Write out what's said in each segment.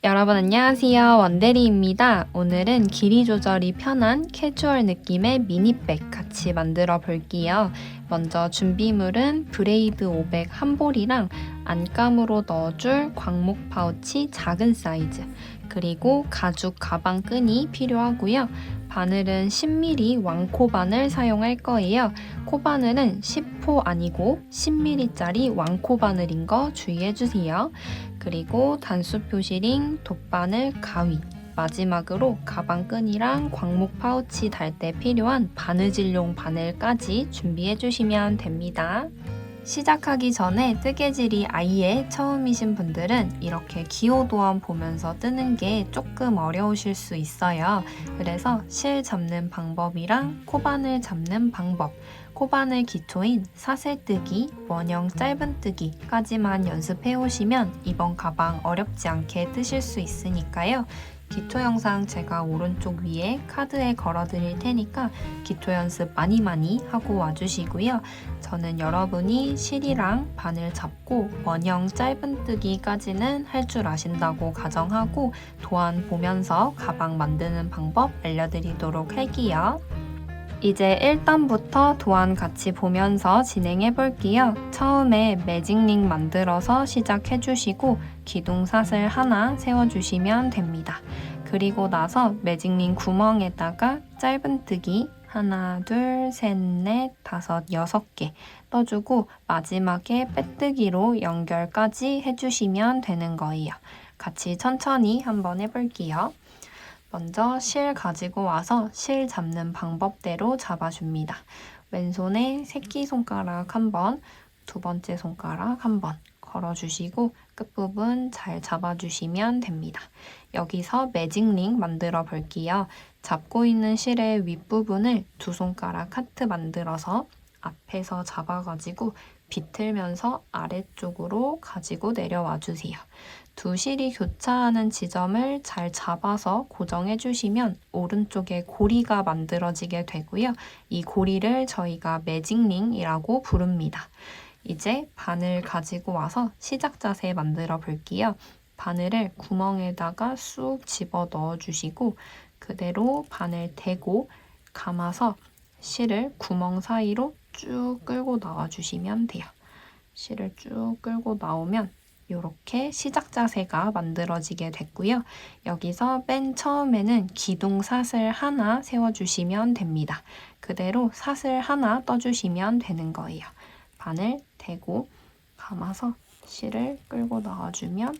여러분 안녕하세요. 원대리입니다. 오늘은 길이 조절이 편한 캐주얼 느낌의 미니백 같이 만들어 볼게요. 먼저 준비물은 브레이드 500 한 볼이랑 안감으로 넣어줄 광목 파우치 작은 사이즈, 그리고 가죽 가방 끈이 필요하고요. 바늘은 10mm 왕코바늘 사용할 거예요. 코바늘은 10호 아니고 10mm짜리 왕코바늘인 거 주의해주세요. 그리고 단수 표시링, 돗바늘, 가위, 마지막으로 가방끈이랑 광목 파우치 달 때 필요한 바느질용 바늘까지 준비해 주시면 됩니다. 시작하기 전에 뜨개질이 아예 처음이신 분들은 이렇게 기호도안 보면서 뜨는 게 조금 어려우실 수 있어요. 그래서 실 잡는 방법이랑 코바늘 잡는 방법, 코바늘 기초인 사슬뜨기, 원형 짧은뜨기까지만 연습해 오시면 이번 가방 어렵지 않게 뜨실 수 있으니까요. 기초 영상 제가 오른쪽 위에 카드에 걸어 드릴 테니까 기초 연습 많이 하고 와주시고요. 저는 여러분이 실이랑 바늘 잡고 원형 짧은뜨기까지는 할 줄 아신다고 가정하고 도안 보면서 가방 만드는 방법 알려드리도록 할게요. 이제 1단부터 도안 같이 보면서 진행해 볼게요. 처음에 매직링 만들어서 시작해 주시고 기둥사슬 하나 세워주시면 됩니다. 그리고 나서 매직링 구멍에다가 짧은뜨기 하나, 둘, 셋, 넷, 다섯, 6개 떠주고 마지막에 빼뜨기로 연결까지 해주시면 되는 거예요. 같이 천천히 한번 해볼게요. 먼저 실 가지고 와서 실 잡는 방법대로 잡아줍니다. 왼손에 새끼손가락 한 번, 두 번째 손가락 한 번 걸어주시고 끝부분 잘 잡아주시면 됩니다. 여기서 매직링 만들어 볼게요. 잡고 있는 실의 윗부분을 두 손가락 하트 만들어서 앞에서 잡아가지고 비틀면서 아래쪽으로 가지고 내려와 주세요. 두 실이 교차하는 지점을 잘 잡아서 고정해 주시면 오른쪽에 고리가 만들어지게 되고요. 이 고리를 저희가 매직링이라고 부릅니다. 이제 바늘 가지고 와서 시작 자세 만들어 볼게요. 바늘을 구멍에다가 쑥 집어 넣어 주시고 그대로 바늘 대고 감아서 실을 구멍 사이로 쭉 끌고 나와 주시면 돼요. 실을 쭉 끌고 나오면 이렇게 시작 자세가 만들어지게 됐고요. 여기서 맨 처음에는 기둥 사슬 하나 세워주시면 됩니다. 그대로 사슬 하나 떠주시면 되는 거예요. 바늘 대고 감아서 실을 끌고 나와주면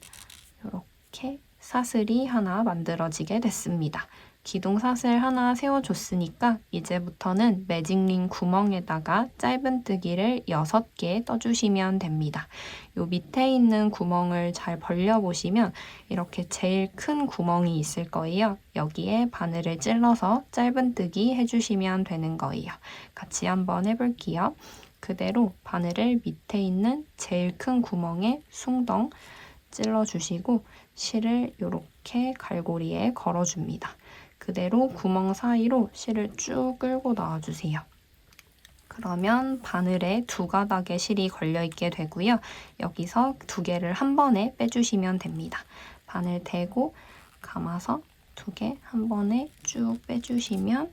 이렇게 사슬이 하나 만들어지게 됐습니다. 기둥 사슬 하나 세워줬으니까 이제부터는 매직링 구멍에다가 짧은뜨기를 6개 떠주시면 됩니다. 요 밑에 있는 구멍을 잘 벌려보시면 이렇게 제일 큰 구멍이 있을 거예요. 여기에 바늘을 찔러서 짧은뜨기 해주시면 되는 거예요. 같이 한번 해볼게요. 그대로 바늘을 밑에 있는 제일 큰 구멍에 숭덩 찔러주시고 실을 이렇게 갈고리에 걸어줍니다. 그대로 구멍 사이로 실을 쭉 끌고 나와주세요. 그러면 바늘에 두 가닥의 실이 걸려있게 되고요. 여기서 두 개를 한 번에 빼주시면 됩니다. 바늘 대고 감아서 두 개 한 번에 쭉 빼주시면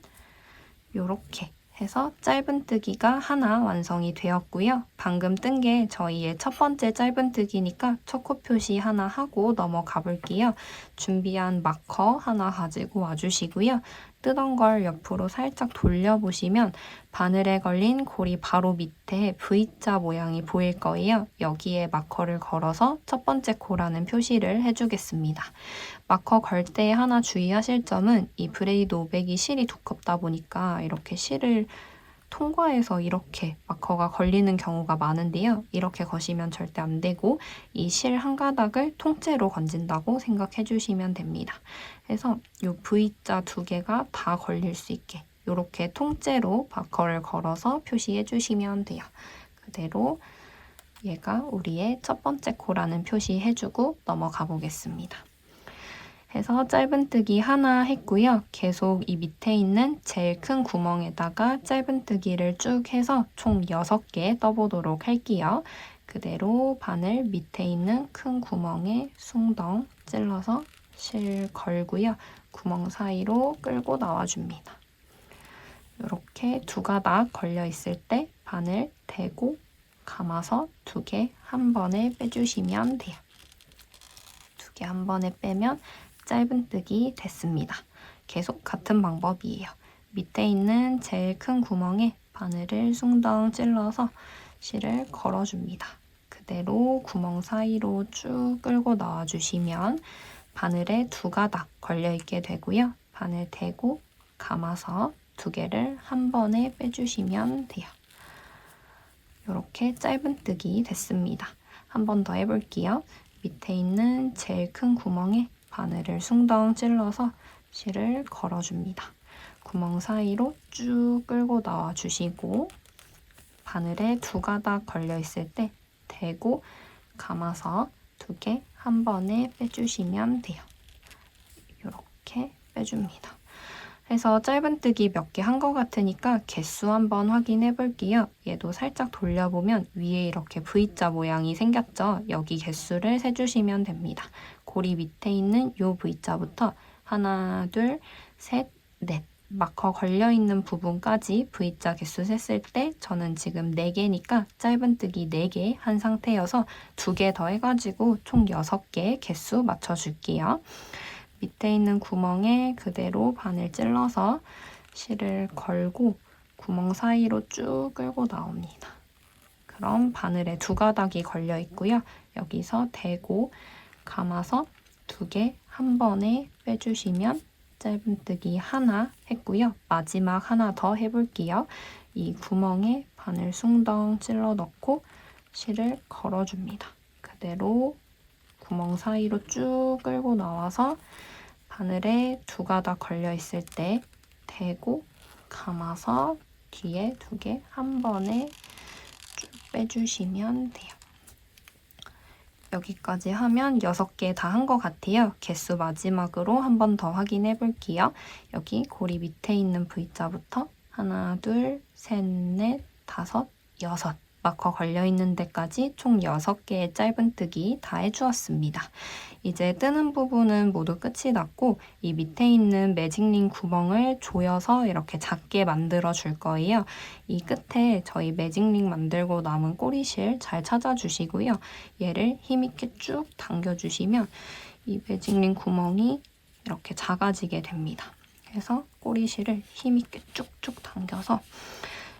이렇게 해서 짧은뜨기가 하나 완성이 되었고요. 방금 뜬 게 저희의 첫 번째 짧은뜨기니까 첫 코 표시 하나 하고 넘어가 볼게요. 준비한 마커 하나 가지고 와주시고요. 뜨던 걸 옆으로 살짝 돌려보시면 바늘에 걸린 고리 바로 밑에 V자 모양이 보일 거예요. 여기에 마커를 걸어서 첫 번째 코라는 표시를 해주겠습니다. 마커 걸 때 하나 주의하실 점은 이 브레이드 500이 실이 두껍다 보니까 이렇게 실을 통과해서 이렇게 마커가 걸리는 경우가 많은데요. 이렇게 거시면 절대 안 되고 이 실 한 가닥을 통째로 건진다고 생각해 주시면 됩니다. 그래서 이 V자 두 개가 다 걸릴 수 있게 이렇게 통째로 마커를 걸어서 표시해 주시면 돼요. 그대로 얘가 우리의 첫 번째 코라는 표시해주고 넘어가 보겠습니다. 해서 짧은뜨기 하나 했고요. 계속 이 밑에 있는 제일 큰 구멍에다가 짧은뜨기를 쭉 해서 총 6개 떠보도록 할게요. 그대로 바늘 밑에 있는 큰 구멍에 숭덩 찔러서 실 걸고요. 구멍 사이로 끌고 나와줍니다. 이렇게 두 가닥 걸려 있을 때 바늘 대고 감아서 2개 한 번에 빼주시면 돼요. 2개 한 번에 빼면 짧은뜨기 됐습니다. 계속 같은 방법이에요. 밑에 있는 제일 큰 구멍에 바늘을 숭덩 찔러서 실을 걸어줍니다. 그대로 구멍 사이로 쭉 끌고 나와주시면 바늘에 2가닥 걸려있게 되고요. 바늘 대고 감아서 2개를 한 번에 빼주시면 돼요. 이렇게 짧은뜨기 됐습니다. 한 번 더 해볼게요. 밑에 있는 제일 큰 구멍에 바늘을 숭덩 찔러서 실을 걸어줍니다. 구멍 사이로 쭉 끌고 나와주시고 바늘에 2가닥 걸려있을 때 대고 감아서 2개 한 번에 빼주시면 돼요. 이렇게 빼줍니다. 그래서 짧은뜨기 몇 개 한 것 같으니까 개수 한번 확인해 볼게요. 얘도 살짝 돌려보면 위에 이렇게 V자 모양이 생겼죠? 여기 개수를 세주시면 됩니다. 고리 밑에 있는 이 V자부터 하나, 둘, 셋, 넷 마커 걸려있는 부분까지 V자 개수 셌을 때 저는 지금 4개니까 짧은뜨기 4개 한 상태여서 2개 더 해가지고 총 6개 개수 맞춰줄게요. 밑에 있는 구멍에 그대로 바늘 찔러서 실을 걸고 구멍 사이로 쭉 끌고 나옵니다. 그럼 바늘에 2가닥이 걸려 있고요. 여기서 대고 감아서 2개 한 번에 빼주시면 짧은뜨기 하나 했고요. 마지막 하나 더 해볼게요. 이 구멍에 바늘 숭덩 찔러 넣고 실을 걸어줍니다. 그대로 구멍 사이로 쭉 끌고 나와서 바늘에 2가닥 걸려 있을 때 대고 감아서 뒤에 2개 한 번에 쭉 빼주시면 돼요. 여기까지 하면 6개 다 한 것 같아요. 개수 마지막으로 한 번 더 확인해 볼게요. 여기 고리 밑에 있는 V자부터 하나, 둘, 셋, 넷, 다섯, 6 마커 걸려있는 데까지 총 6개의 짧은뜨기 다 해주었습니다. 이제 뜨는 부분은 모두 끝이 났고 이 밑에 있는 매직링 구멍을 조여서 이렇게 작게 만들어 줄 거예요. 이 끝에 저희 매직링 만들고 남은 꼬리실 잘 찾아주시고요. 얘를 힘있게 쭉 당겨주시면 이 매직링 구멍이 이렇게 작아지게 됩니다. 그래서 꼬리실을 힘있게 쭉쭉 당겨서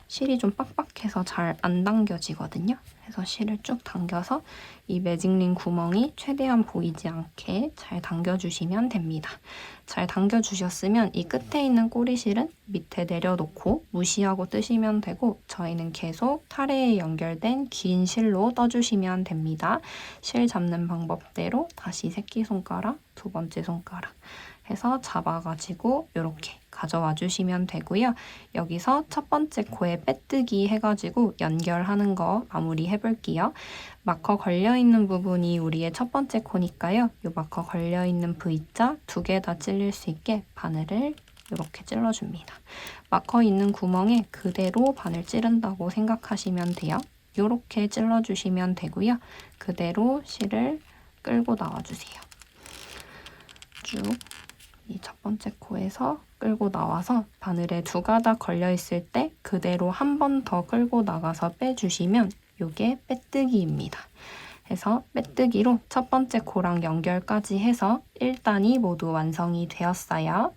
실이 좀 빡빡해서 잘 안 당겨지거든요. 그래서 실을 쭉 당겨서 이 매직링 구멍이 최대한 보이지 않게 잘 당겨주시면 됩니다. 잘 당겨주셨으면 이 끝에 있는 꼬리실은 밑에 내려놓고 무시하고 뜨시면 되고 저희는 계속 타래에 연결된 긴 실로 떠주시면 됩니다. 실 잡는 방법대로 다시 새끼손가락, 2번째 손가락 해서 잡아가지고 이렇게 가져와 주시면 되고요. 여기서 첫 번째 코에 빼뜨기 해가지고 연결하는 거 마무리 해볼게요. 마커 걸려있는 부분이 우리의 첫 번째 코니까요. 이 마커 걸려있는 V자 2개 다 찔릴 수 있게 바늘을 이렇게 찔러줍니다. 마커 있는 구멍에 그대로 바늘 찌른다고 생각하시면 돼요. 이렇게 찔러주시면 되고요. 그대로 실을 끌고 나와주세요. 쭉 이 첫 번째 코에서 끌고 나와서 바늘에 2가닥 걸려있을 때 그대로 한 번 더 끌고 나가서 빼주시면 이게 빼뜨기입니다. 해서 빼뜨기로 첫 번째 코랑 연결까지 해서 1단이 모두 완성이 되었어요.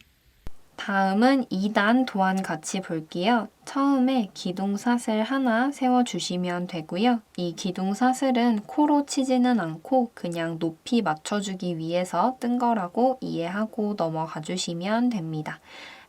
다음은 2단 도안 같이 볼게요. 처음에 기둥사슬 하나 세워주시면 되고요. 이 기둥사슬은 코로 치지는 않고 그냥 높이 맞춰주기 위해서 뜬 거라고 이해하고 넘어가 주시면 됩니다.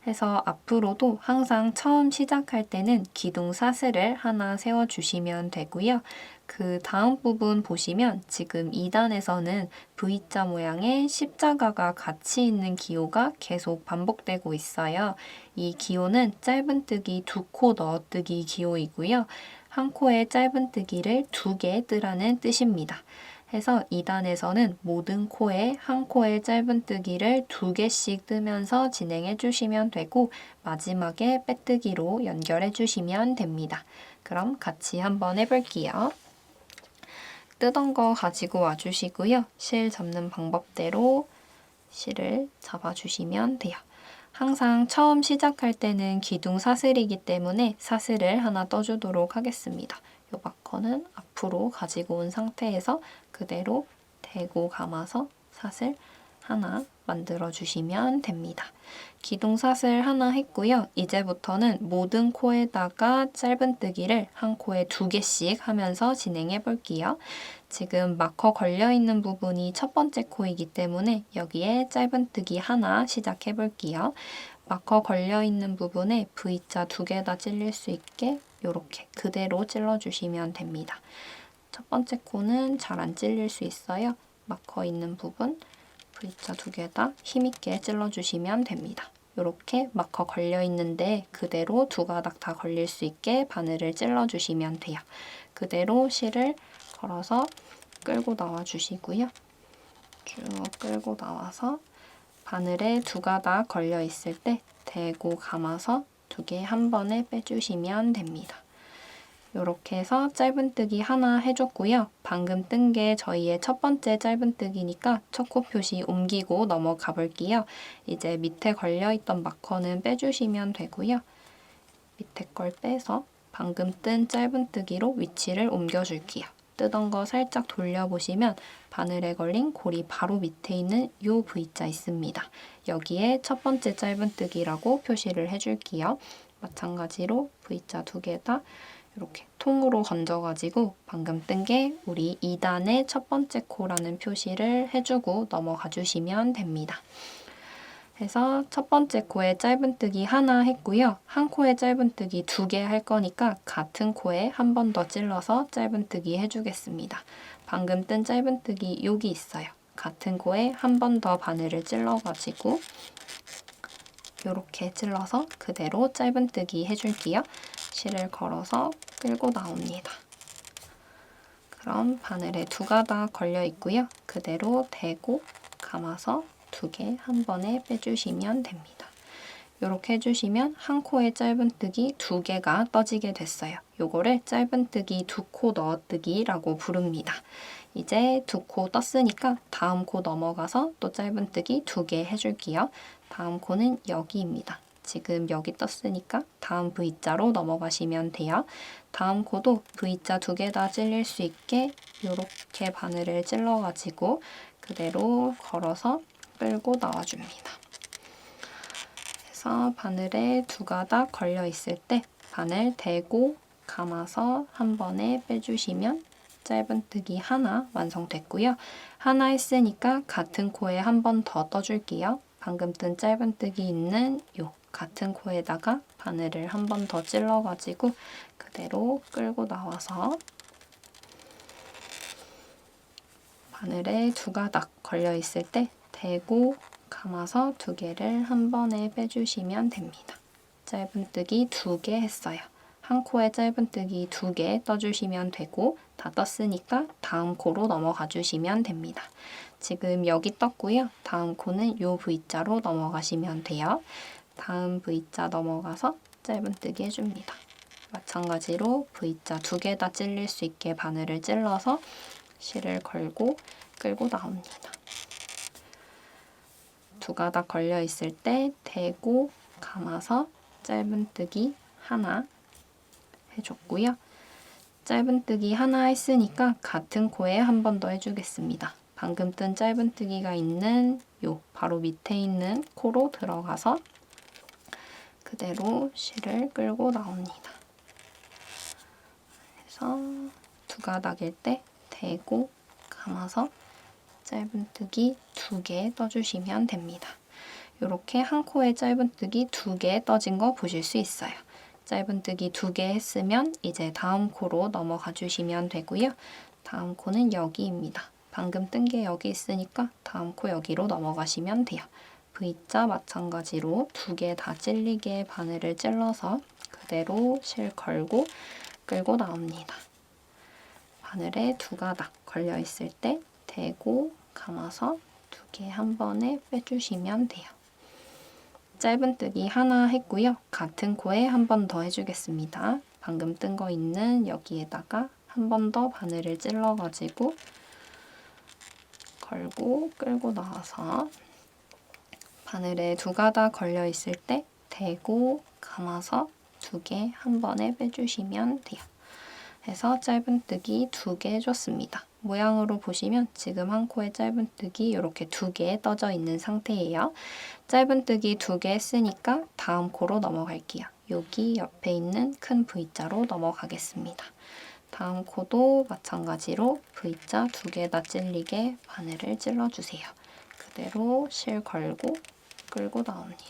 해서 앞으로도 항상 처음 시작할 때는 기둥사슬을 하나 세워주시면 되고요. 그 다음 부분 보시면 지금 2단에서는 V자 모양의 십자가가 같이 있는 기호가 계속 반복되고 있어요. 이 기호는 짧은뜨기 2코 넣어뜨기 기호이고요. 한 코에 짧은뜨기를 2개 뜨라는 뜻입니다. 해서 2단에서는 모든 코에 한 코에 짧은뜨기를 2개씩 뜨면서 진행해 주시면 되고 마지막에 빼뜨기로 연결해 주시면 됩니다. 그럼 같이 한번 해볼게요. 뜨던 거 가지고 와주시고요. 실 잡는 방법대로 실을 잡아주시면 돼요. 항상 처음 시작할 때는 기둥 사슬이기 때문에 사슬을 하나 떠주도록 하겠습니다. 이 마커는 앞으로 가지고 온 상태에서 그대로 대고 감아서 사슬 하나 만들어 주시면 됩니다. 기둥 사슬 하나 했고요. 이제부터는 모든 코에다가 짧은뜨기를 한 코에 2개씩 하면서 진행해 볼게요. 지금 마커 걸려있는 부분이 첫 번째 코이기 때문에 여기에 짧은뜨기 하나 시작해 볼게요. 마커 걸려있는 부분에 V자 2개 다 찔릴 수 있게 이렇게 그대로 찔러주시면 됩니다. 첫 번째 코는 잘 안 찔릴 수 있어요. 마커 있는 부분 V자 2개 다 힘있게 찔러주시면 됩니다. 이렇게 마커 걸려있는데 그대로 2가닥 다 걸릴 수 있게 바늘을 찔러주시면 돼요. 그대로 실을 걸어서 끌고 나와 주시고요. 쭉 끌고 나와서 바늘에 2가닥 걸려 있을 때 대고 감아서 2개 한 번에 빼주시면 됩니다. 이렇게 해서 짧은뜨기 하나 해줬고요. 방금 뜬 게 저희의 첫 번째 짧은뜨기니까 첫 코 표시 옮기고 넘어가 볼게요. 이제 밑에 걸려있던 마커는 빼주시면 되고요. 밑에 걸 빼서 방금 뜬 짧은뜨기로 위치를 옮겨줄게요. 뜨던 거 살짝 돌려보시면 바늘에 걸린 고리 바로 밑에 있는 요 V자 있습니다. 여기에 첫 번째 짧은뜨기라고 표시를 해줄게요. 마찬가지로 V자 2개 다 이렇게 통으로 건져가지고 방금 뜬 게 우리 2단의 첫 번째 코라는 표시를 해주고 넘어가 주시면 됩니다. 그래서 첫 번째 코에 짧은뜨기 하나 했고요. 한 코에 짧은뜨기 2개 할 거니까 같은 코에 한 번 더 찔러서 짧은뜨기 해주겠습니다. 방금 뜬 짧은뜨기 여기 있어요. 같은 코에 한 번 더 바늘을 찔러가지고 이렇게 찔러서 그대로 짧은뜨기 해줄게요. 실을 걸어서 끌고 나옵니다. 그럼 바늘에 2가닥 걸려 있고요. 그대로 대고 감아서 2개 한 번에 빼주시면 됩니다. 이렇게 해주시면 한 코에 짧은뜨기 2개가 떠지게 됐어요. 요거를 짧은뜨기 2코 넣어뜨기라고 부릅니다. 이제 2코 떴으니까 다음 코 넘어가서 또 짧은뜨기 2개 해줄게요. 다음 코는 여기입니다. 지금 여기 떴으니까 다음 V자로 넘어가시면 돼요. 다음 코도 V자 2개 다 찔릴 수 있게 이렇게 바늘을 찔러가지고 그대로 걸어서 끌고 나와줍니다. 그래서 바늘에 2가닥 걸려 있을 때 바늘 대고 감아서 한 번에 빼주시면 짧은뜨기 하나 완성됐고요. 하나 했으니까 같은 코에 한 번 더 떠줄게요. 방금 뜬 짧은뜨기 있는 요 같은 코에다가 바늘을 한 번 더 찔러가지고 그대로 끌고 나와서 바늘에 2가닥 걸려 있을 때 대고 감아서 2개를 한 번에 빼주시면 됩니다. 짧은뜨기 2개 했어요. 한 코에 짧은뜨기 2개 떠주시면 되고 다 떴으니까 다음 코로 넘어가 주시면 됩니다. 지금 여기 떴고요. 다음 코는 요 V자로 넘어가시면 돼요. 다음 V자 넘어가서 짧은뜨기 해줍니다. 마찬가지로 V자 2개 다 찔릴 수 있게 바늘을 찔러서 실을 걸고 끌고 나옵니다. 2가닥 걸려 있을 때 대고 감아서 짧은뜨기 하나 해줬고요. 짧은뜨기 하나 했으니까 같은 코에 한 번 더 해주겠습니다. 방금 뜬 짧은뜨기가 있는 요 바로 밑에 있는 코로 들어가서 그대로 실을 끌고 나옵니다. 그래서 2가닥일 때 대고 감아서 짧은뜨기 2개 떠주시면 됩니다. 이렇게 한 코에 짧은뜨기 2개 떠진 거 보실 수 있어요. 짧은뜨기 2개 했으면 이제 다음 코로 넘어가 주시면 되고요. 다음 코는 여기입니다. 방금 뜬 게 여기 있으니까 다음 코 여기로 넘어가시면 돼요. V자 마찬가지로 2개 다 찔리게 바늘을 찔러서 그대로 실 걸고 끌고 나옵니다. 바늘에 2가닥 걸려 있을 때 대고 감아서 2개 한 번에 빼주시면 돼요. 짧은뜨기 하나 했고요. 같은 코에 한 번 더 해주겠습니다. 방금 뜬 거 있는 여기에다가 한 번 더 바늘을 찔러가지고 걸고 끌고 나와서 바늘에 두 가닥 걸려 있을 때 대고 감아서 2개 한 번에 빼주시면 돼요. 해서 짧은뜨기 2개 해줬습니다. 모양으로 보시면 지금 한 코에 짧은뜨기 이렇게 2개 떠져 있는 상태예요. 짧은뜨기 2개 했으니까 다음 코로 넘어갈게요. 여기 옆에 있는 큰 V자로 넘어가겠습니다. 다음 코도 마찬가지로 V자 2개 다 찔리게 바늘을 찔러주세요. 그대로 실 걸고 끌고 나옵니다.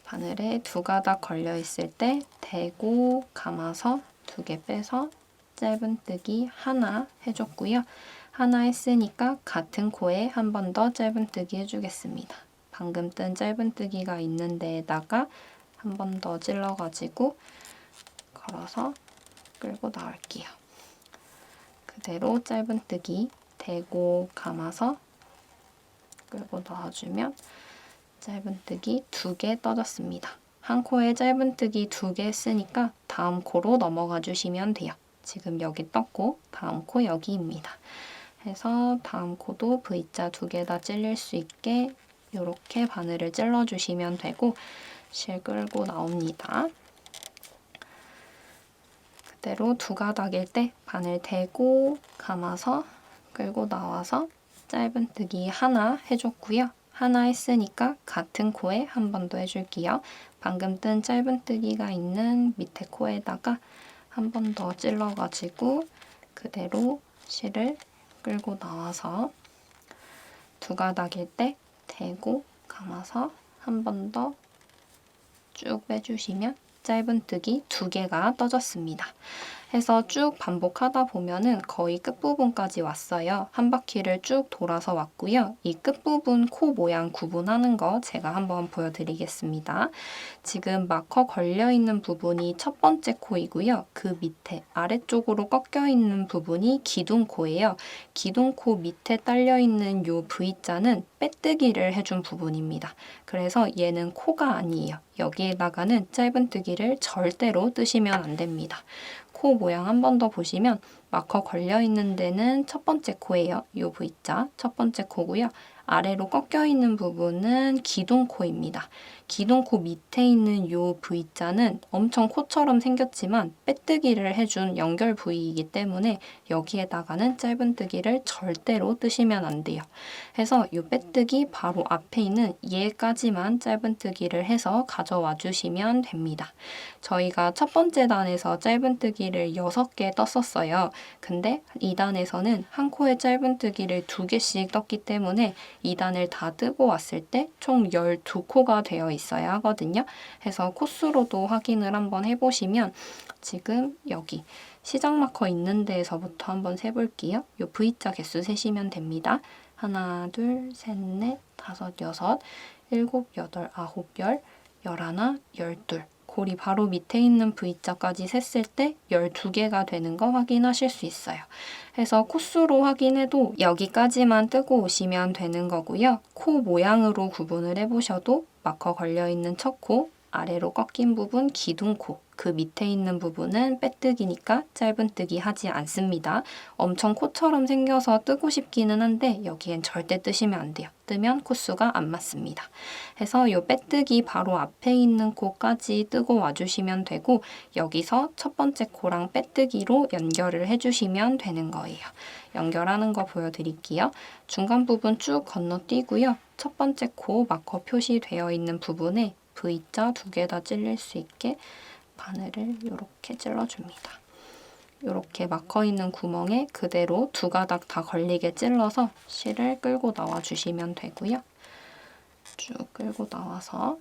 바늘에 두 가닥 걸려 있을 때 대고 감아서 2개 빼서 짧은뜨기 하나 해줬고요. 하나 했으니까 같은 코에 한 번 더 짧은뜨기 해주겠습니다. 방금 뜬 짧은뜨기가 있는 데에다가 한 번 더 찔러가지고 걸어서 끌고 나올게요. 그대로 짧은뜨기 대고 감아서 끌고 넣어주면 짧은뜨기 2개 떠졌습니다. 한 코에 짧은뜨기 2개 했으니까 다음 코로 넘어가 주시면 돼요. 지금 여기 떴고 다음 코 여기입니다. 해서 다음 코도 V자 2개 다 찔릴 수 있게 이렇게 바늘을 찔러주시면 되고 실 끌고 나옵니다. 그대로 두 가닥일 때 바늘 대고 감아서 끌고 나와서 짧은뜨기 하나 해줬고요. 하나 했으니까 같은 코에 한 번 더 해줄게요. 방금 뜬 짧은뜨기가 있는 밑에 코에다가 한 번 더 찔러가지고 그대로 실을 끌고 나와서 두 가닥일 때 대고 감아서 한 번 더 쭉 빼주시면 짧은뜨기 2개가 떠졌습니다. 해서 쭉 반복하다 보면은 거의 끝부분까지 왔어요. 한 바퀴를 쭉 돌아서 왔고요. 이 끝부분 코 모양 구분하는 거 제가 한번 보여드리겠습니다. 지금 마커 걸려있는 부분이 첫 번째 코이고요. 그 밑에 아래쪽으로 꺾여있는 부분이 기둥코예요. 기둥코 밑에 딸려있는 요 V자는 빼뜨기를 해준 부분입니다. 그래서 얘는 코가 아니에요. 여기에다가는 짧은뜨기를 절대로 뜨시면 안 됩니다. 코 모양 한 번 더 보시면 마커 걸려있는 데는 첫 번째 코예요. 이 V자 첫 번째 코고요. 아래로 꺾여있는 부분은 기둥코입니다. 기둥코 밑에 있는 이 V자는 엄청 코처럼 생겼지만 빼뜨기를 해준 연결 부위이기 때문에 여기에다가는 짧은뜨기를 절대로 뜨시면 안 돼요. 해서 이 빼뜨기 바로 앞에 있는 얘까지만 짧은뜨기를 해서 가져와 주시면 됩니다. 저희가 첫 번째 단에서 짧은뜨기를 6개 떴었어요. 근데 2단에서는 한 코에 짧은뜨기를 2개씩 떴기 때문에 2단을 다 뜨고 왔을 때 총 12코가 되어 있어야 하거든요. 해서 코수로도 확인을 한번 해보시면 지금 여기 시작 마커 있는 데에서부터 한번 세볼게요. 이 V자 개수 세시면 됩니다. 하나, 둘, 셋, 넷, 다섯, 여섯, 일곱, 여덟, 아홉, 열, 열하나, 열둘. 골이 바로 밑에 있는 V자까지 셌을 때 12개가 되는 거 확인하실 수 있어요. 해서 코수로 확인해도 여기까지만 뜨고 오시면 되는 거고요. 코 모양으로 구분을 해보셔도 마커 걸려있는 첫 코, 아래로 꺾인 부분 기둥코, 그 밑에 있는 부분은 빼뜨기니까 짧은뜨기 하지 않습니다. 엄청 코처럼 생겨서 뜨고 싶기는 한데 여기엔 절대 뜨시면 안 돼요. 뜨면 코수가 안 맞습니다. 해서 이 빼뜨기 바로 앞에 있는 코까지 뜨고 와주시면 되고 여기서 첫 번째 코랑 빼뜨기로 연결을 해주시면 되는 거예요. 연결하는 거 보여드릴게요. 중간 부분 쭉 건너뛰고요. 첫 번째 코 마커 표시되어 있는 부분에 V자 2개 다 찔릴 수 있게 바늘을 이렇게 찔러줍니다. 이렇게 마커 있는 구멍에 그대로 두 가닥 다 걸리게 찔러서 실을 끌고 나와주시면 되고요. 쭉 끌고 나와서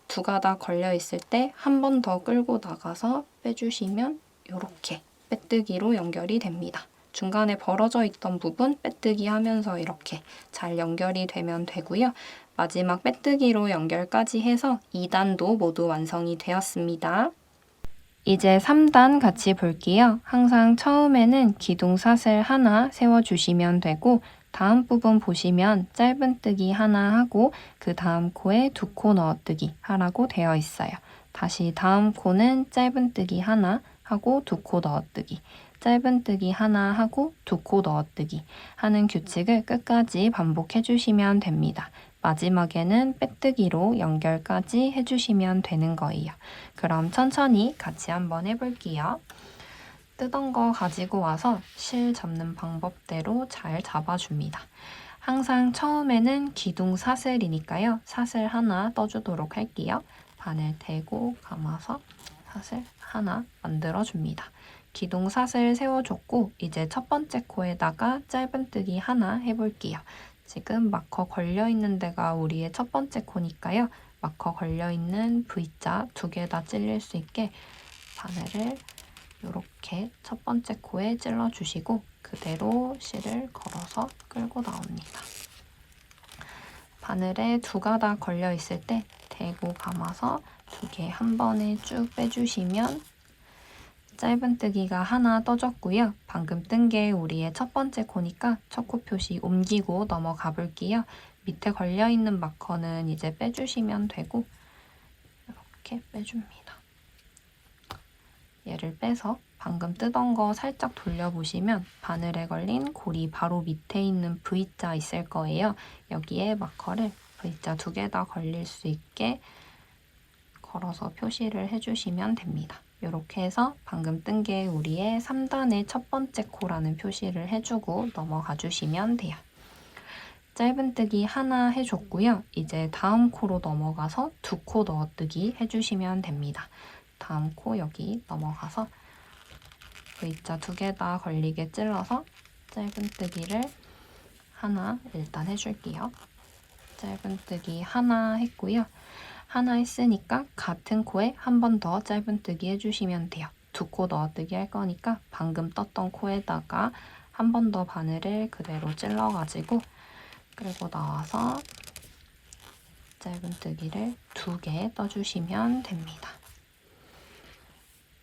두 가닥 걸려 있을 때 한 번 더 끌고 나가서 빼주시면 이렇게 빼뜨기로 연결이 됩니다. 중간에 벌어져 있던 부분 빼뜨기 하면서 이렇게 잘 연결이 되면 되고요. 마지막 빼뜨기로 연결까지 해서 2단도 모두 완성이 되었습니다. 이제 3단 같이 볼게요. 항상 처음에는 기둥사슬 하나 세워주시면 되고 다음 부분 보시면 짧은뜨기 하나 하고 그 다음 코에 2코 넣어뜨기 하라고 되어 있어요. 다시 다음 코는 짧은뜨기 하나 하고 2코 넣어뜨기, 짧은뜨기 하나 하고 2코 넣어뜨기 하는 규칙을 끝까지 반복해 주시면 됩니다. 마지막에는 빼뜨기로 연결까지 해주시면 되는 거예요. 그럼 천천히 같이 한번 해볼게요. 뜨던 거 가지고 와서 실 잡는 방법대로 잘 잡아줍니다. 항상 처음에는 기둥 사슬이니까요. 사슬 하나 떠주도록 할게요. 바늘 대고 감아서 사슬 하나 만들어줍니다. 기둥 사슬 세워줬고 이제 첫 번째 코에다가 짧은뜨기 하나 해볼게요. 지금 마커 걸려있는 데가 우리의 첫 번째 코니까요. 마커 걸려있는 V자 2개 다 찔릴 수 있게 바늘을 이렇게 첫 번째 코에 찔러주시고 그대로 실을 걸어서 끌고 나옵니다. 바늘에 2가닥 걸려있을 때 대고 감아서 2개 한 번에 쭉 빼주시면 짧은뜨기가 하나 떠졌고요. 방금 뜬 게 우리의 첫 번째 코니까 첫 코 표시 옮기고 넘어가 볼게요. 밑에 걸려있는 마커는 이제 빼주시면 되고 이렇게 빼줍니다. 얘를 빼서 방금 뜨던 거 살짝 돌려보시면 바늘에 걸린 고리 바로 밑에 있는 V자 있을 거예요. 여기에 마커를 V자 2개 다 걸릴 수 있게 걸어서 표시를 해주시면 됩니다. 이렇게 해서 방금 뜬 게 우리의 3단의 첫 번째 코라는 표시를 해주고 넘어가 주시면 돼요. 짧은뜨기 하나 해줬고요. 이제 다음 코로 넘어가서 2코 넣어뜨기 해주시면 됩니다. 다음 코 여기 넘어가서 V자 2개 다 걸리게 찔러서 짧은뜨기를 하나 일단 해줄게요. 짧은뜨기 하나 했고요. 하나 했으니까 같은 코에 한 번 더 짧은뜨기 해주시면 돼요. 2코 넣어뜨기 할 거니까 방금 떴던 코에다가 한 번 더 바늘을 그대로 찔러가지고 끌고 나와서 짧은뜨기를 2개 떠주시면 됩니다.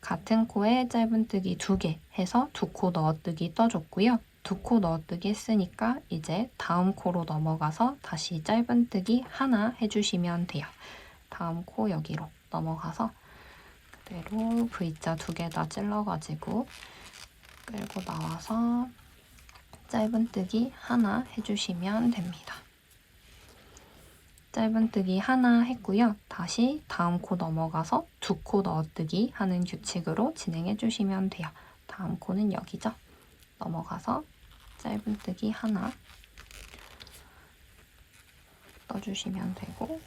같은 코에 짧은뜨기 2개 해서 2코 넣어뜨기 떠줬고요. 2코 넣어뜨기 했으니까 이제 다음 코로 넘어가서 다시 짧은뜨기 하나 해주시면 돼요. 다음 코 여기로 넘어가서 그대로 V자 2개 다 찔러가지고 끌고 나와서 짧은뜨기 하나 해주시면 됩니다. 짧은뜨기 하나 했고요. 다시 다음 코 넘어가서 2코 넣어뜨기 하는 규칙으로 진행해 주시면 돼요. 다음 코는 여기죠. 넘어가서 짧은뜨기 하나 떠주시면 되고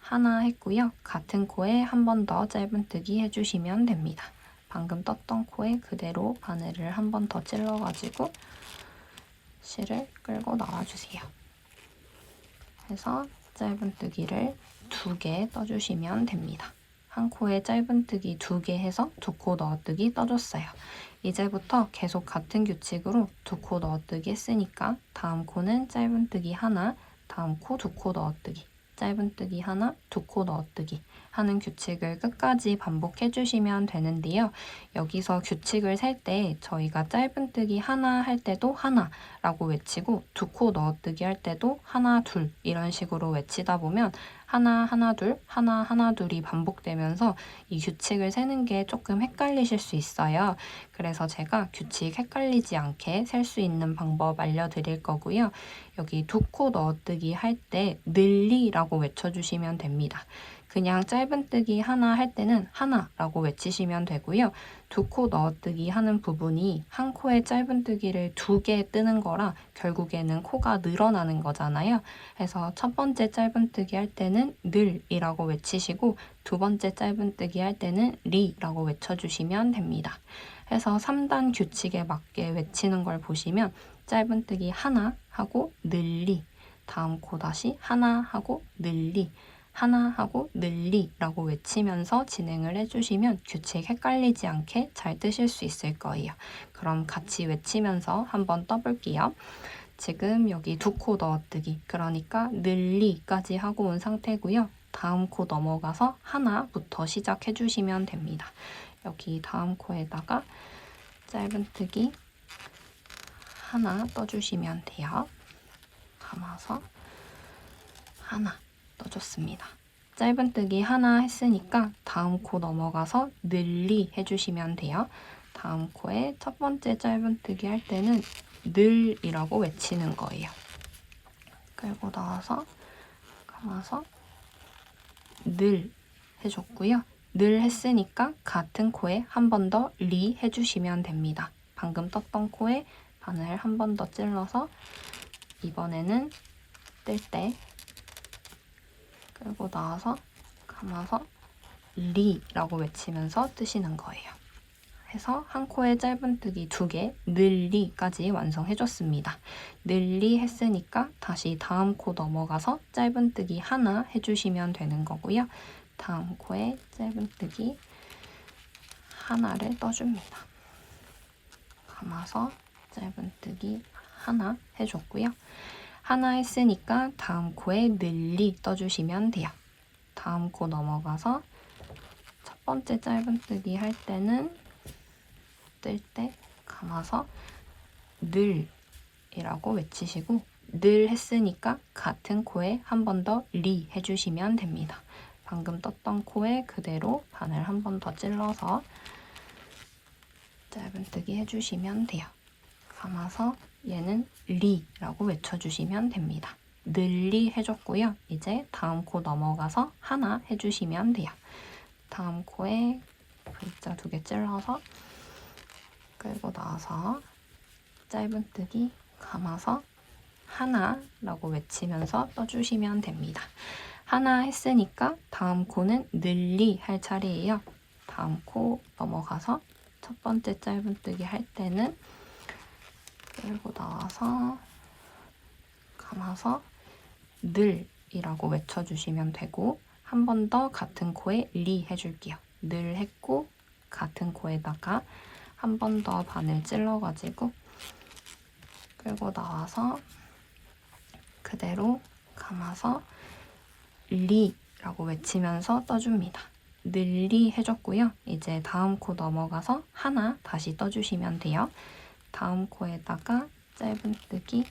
하나 했고요. 같은 코에 한 번 더 짧은뜨기 해주시면 됩니다. 방금 떴던 코에 그대로 바늘을 한 번 더 찔러가지고 실을 끌고 나와주세요. 해서 짧은뜨기를 2개 떠주시면 됩니다. 한 코에 짧은뜨기 2개 해서 2코 넣어뜨기 떠줬어요. 이제부터 계속 같은 규칙으로 2코 넣어뜨기 했으니까 다음 코는 짧은뜨기 하나, 다음 코 2코 넣어뜨기, 짧은뜨기 하나, 2코 넣어뜨기 하는 규칙을 끝까지 반복해 주시면 되는데요. 여기서 규칙을 셀 때 저희가 짧은뜨기 하나 할 때도 하나라고 외치고 2코 넣어뜨기 할 때도 하나, 둘 이런 식으로 외치다 보면 하나, 하나, 둘, 하나, 하나, 둘이 반복되면서 이 규칙을 세는 게 조금 헷갈리실 수 있어요. 그래서 제가 규칙 헷갈리지 않게 셀 수 있는 방법 알려드릴 거고요. 여기 2코 넣어뜨기 할 때 늘리라고 외쳐주시면 됩니다. 그냥 짧은뜨기 하나 할 때는 하나라고 외치시면 되고요. 2코 넣어뜨기 하는 부분이 한 코에 짧은뜨기를 2개 뜨는 거라 결국에는 코가 늘어나는 거잖아요. 그래서 첫 번째 짧은뜨기 할 때는 늘이라고 외치시고 두 번째 짧은뜨기 할 때는 리라고 외쳐주시면 됩니다. 해서 3단 규칙에 맞게 외치는 걸 보시면 짧은뜨기 하나 하고 늘리, 다음 코 다시 하나 하고 늘리, 하나 하고 늘리라고 외치면서 진행을 해주시면 규칙 헷갈리지 않게 잘 뜨실 수 있을 거예요. 그럼 같이 외치면서 한번 떠볼게요. 지금 여기 2코 넣어뜨기, 그러니까 늘리까지 하고 온 상태고요. 다음 코 넘어가서 하나부터 시작해 주시면 됩니다. 여기 다음 코에다가 짧은뜨기 하나 떠주시면 돼요. 감아서 하나 떠줬습니다. 짧은뜨기 하나 했으니까 다음 코 넘어가서 늘리 해주시면 돼요. 다음 코에 첫 번째 짧은뜨기 할 때는 늘이라고 외치는 거예요. 끌고 나와서 감아서 늘 해줬고요. 늘 했으니까 같은 코에 한 번 더 리 해주시면 됩니다. 방금 떴던 코에 바늘 한 번 더 찔러서 이번에는 뜰 때 끌고 나와서 감아서 리라고 외치면서 뜨시는 거예요. 해서 한 코에 짧은뜨기 2개, 늘리까지 완성해줬습니다. 늘리 했으니까 다시 다음 코 넘어가서 짧은뜨기 하나 해주시면 되는 거고요. 다음 코에 짧은뜨기 하나를 떠줍니다. 감아서 짧은뜨기 하나 해줬고요. 하나 했으니까 다음 코에 늘리 떠주시면 돼요. 다음 코 넘어가서 첫 번째 짧은뜨기 할 때는 뜰 때 감아서 늘이라고 외치시고 늘 했으니까 같은 코에 한 번 더 리 해주시면 됩니다. 방금 떴던 코에 그대로 바늘 한 번 더 찔러서 짧은뜨기 해주시면 돼요. 감아서 얘는 리라고 외쳐주시면 됩니다. 늘리 해줬고요. 이제 다음 코 넘어가서 하나 해주시면 돼요. 다음 코에 V자 2개 찔러서 끌고 나와서 짧은뜨기 감아서 하나라고 외치면서 떠주시면 됩니다. 하나 했으니까 다음 코는 늘리 할 차례예요. 다음 코 넘어가서 첫 번째 짧은뜨기 할 때는 끌고 나와서 감아서 늘이라고 외쳐주시면 되고 한 번 더 같은 코에 리 해줄게요. 늘 했고 같은 코에다가 한 번 더 바늘 찔러가지고 끌고 나와서 그대로 감아서 리라고 외치면서 떠줍니다. 늘리 해줬고요. 이제 다음 코 넘어가서 하나 다시 떠주시면 돼요. 다음 코에다가 짧은뜨기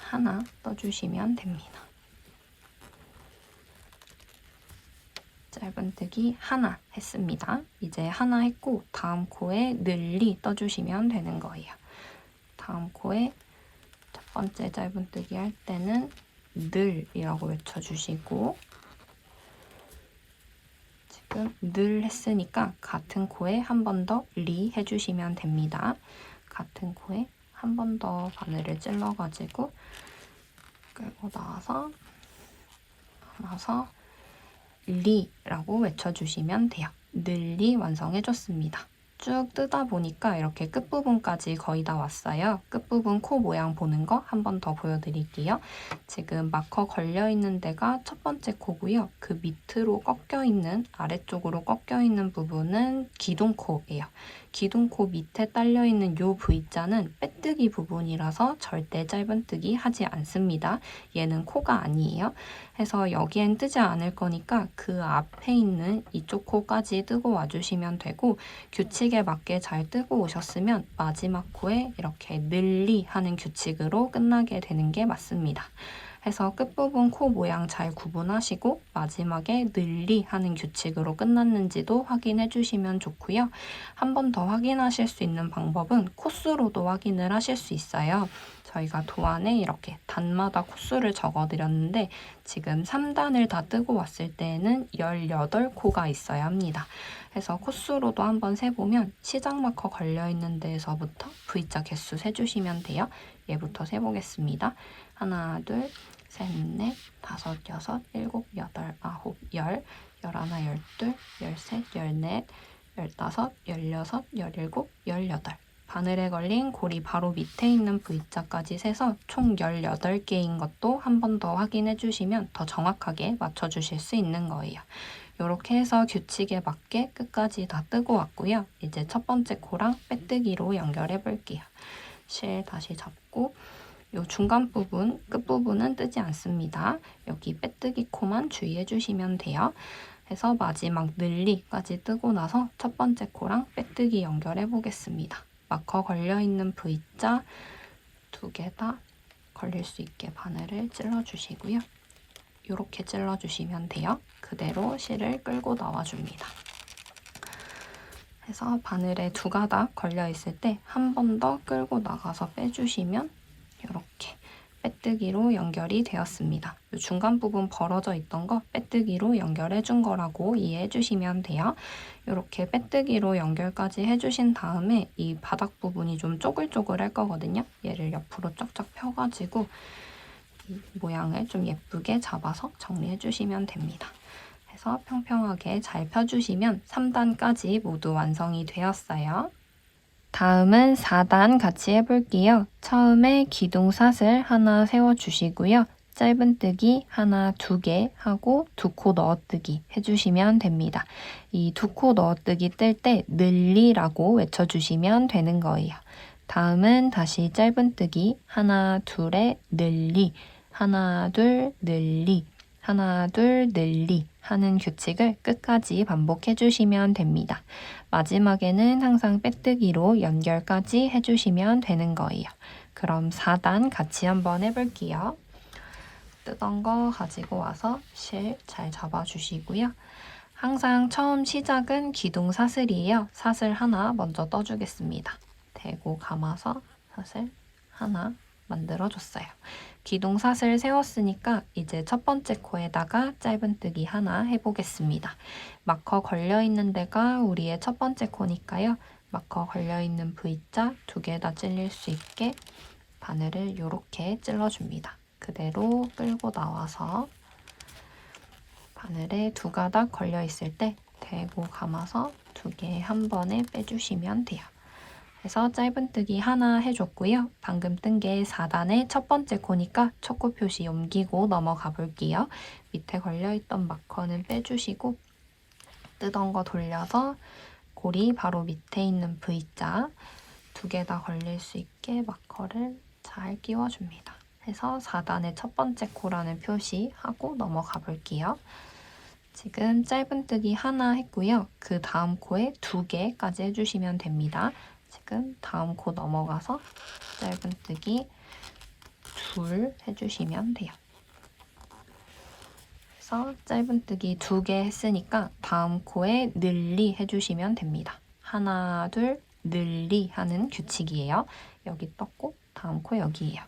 하나 떠주시면 됩니다. 짧은뜨기 하나 했습니다. 이제 하나 했고 다음 코에 늘리 떠주시면 되는 거예요. 다음 코에 첫 번째 짧은뜨기 할 때는 늘이라고 외쳐주시고 지금 늘 했으니까 같은 코에 한 번 더 리 해주시면 됩니다. 같은 코에 한 번 더 바늘을 찔러가지고 끌고 나와서 감아서 리라고 외쳐주시면 돼요. 늘리 완성해줬습니다. 쭉 뜨다 보니까 이렇게 끝부분까지 거의 다 왔어요. 끝부분 코 모양 보는 거 한 번 더 보여드릴게요. 지금 마커 걸려있는 데가 첫 번째 코고요. 그 밑으로 꺾여있는, 아래쪽으로 꺾여있는 부분은 기둥코예요. 기둥코 밑에 딸려있는 요 V자는 빼뜨기 부분이라서 절대 짧은뜨기 하지 않습니다. 얘는 코가 아니에요. 해서 여기엔 뜨지 않을 거니까 그 앞에 있는 이쪽 코까지 뜨고 와주시면 되고 규칙에 맞게 잘 뜨고 오셨으면 마지막 코에 이렇게 늘리 하는 규칙으로 끝나게 되는 게 맞습니다. 해서 끝부분 코 모양 잘 구분하시고 마지막에 늘리 하는 규칙으로 끝났는지도 확인해 주시면 좋고요. 한 번 더 확인하실 수 있는 방법은 코수로도 확인을 하실 수 있어요. 저희가 도안에 이렇게 단마다 코수를 적어드렸는데 지금 3단을 다 뜨고 왔을 때에는 18코가 있어야 합니다. 해서 코수로도 한번 세보면 시작 마커 걸려있는 데에서부터 V자 개수 세주시면 돼요. 얘부터 세보겠습니다. 하나, 둘, 셋, 넷, 다섯, 여섯, 일곱, 여덟, 아홉, 열, 열하나, 열둘, 열셋, 열넷, 열다섯, 열여섯, 열일곱, 열여덟. 바늘에 걸린 고리 바로 밑에 있는 V자까지 세서 총 18개인 것도 한 번 더 확인해 주시면 더 정확하게 맞춰주실 수 있는 거예요. 이렇게 해서 규칙에 맞게 끝까지 다 뜨고 왔고요. 이제 첫 번째 코랑 빼뜨기로 연결해 볼게요. 실 다시 잡고 이 중간 부분, 끝부분은 뜨지 않습니다. 여기 빼뜨기 코만 주의해 주시면 돼요. 해서 마지막 늘리까지 뜨고 나서 첫 번째 코랑 빼뜨기 연결해 보겠습니다. 마커 걸려있는 V자 2개 다 걸릴 수 있게 바늘을 찔러주시고요. 이렇게 찔러주시면 돼요. 그대로 실을 끌고 나와줍니다. 해서 바늘에 2가닥 걸려있을 때 한 번 더 끌고 나가서 빼주시면 이렇게 빼뜨기로 연결이 되었습니다. 중간 부분 벌어져 있던 거 빼뜨기로 연결해 준 거라고 이해해 주시면 돼요. 이렇게 빼뜨기로 연결까지 해주신 다음에 이 바닥 부분이 좀 쪼글쪼글할 거거든요. 얘를 옆으로 쫙쫙 펴가지고 이 모양을 좀 예쁘게 잡아서 정리해 주시면 됩니다. 그래서 평평하게 잘 펴주시면 3단까지 모두 완성이 되었어요. 다음은 4단 같이 해볼게요. 처음에 기둥사슬 하나 세워주시고요. 짧은뜨기 하나, 2개 하고 2코 넣어뜨기 해주시면 됩니다. 이 2코 넣어뜨기 뜰 때 늘리라고 외쳐주시면 되는 거예요. 다음은 다시 짧은뜨기 하나, 둘에 늘리, 하나, 둘, 늘리, 하나, 둘, 늘리 하는 규칙을 끝까지 반복해 주시면 됩니다. 마지막에는 항상 빼뜨기로 연결까지 해주시면 되는 거예요. 그럼 4단 같이 한번 해볼게요. 뜨던 거 가지고 와서 실 잘 잡아주시고요. 항상 처음 시작은 기둥 사슬이에요. 사슬 하나 먼저 떠주겠습니다. 대고 감아서 사슬 하나 만들어줬어요. 기둥 사슬 세웠으니까 이제 첫 번째 코에다가 짧은뜨기 하나 해보겠습니다. 마커 걸려있는 데가 우리의 첫 번째 코니까요. 마커 걸려있는 V자 2개 다 찔릴 수 있게 바늘을 이렇게 찔러줍니다. 그대로 끌고 나와서 바늘에 2가닥 걸려있을 때 대고 감아서 2개 한 번에 빼주시면 돼요. 그래서 짧은뜨기 하나 해줬고요. 방금 뜬 게 4단의 첫 번째 코니까 첫 코 표시 옮기고 넘어가 볼게요. 밑에 걸려있던 마커는 빼주시고 뜨던 거 돌려서 고리 바로 밑에 있는 V자 2개 다 걸릴 수 있게 마커를 잘 끼워줍니다. 해서 4단의 첫 번째 코라는 표시하고 넘어가 볼게요. 지금 짧은뜨기 하나 했고요. 그 다음 코에 2개까지 해주시면 됩니다. 지금 다음 코 넘어가서 짧은뜨기 2 해주시면 돼요. 그래서 짧은뜨기 2개 했으니까 다음 코에 늘리 해주시면 됩니다. 하나, 둘, 늘리 하는 규칙이에요. 여기 떴고 다음 코 여기예요.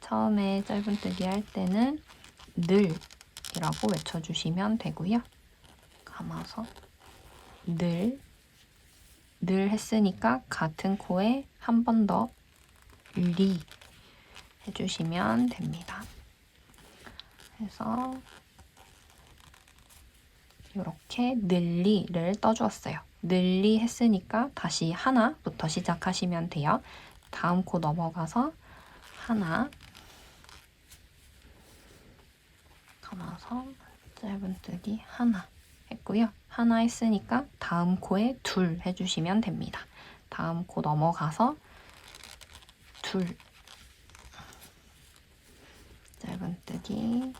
처음에 짧은뜨기 할 때는 늘이라고 외쳐주시면 되고요. 감아서 늘 했으니까 같은 코에 한 번 더 리 해주시면 됩니다. 그래서 이렇게 늘리를 떠주었어요. 늘리 했으니까 다시 하나부터 시작하시면 돼요. 다음 코 넘어가서 하나 감아서 짧은뜨기 하나 했고요. 하나 했으니까 다음 코에 2 해주시면 됩니다. 다음 코 넘어가서 2 짧은뜨기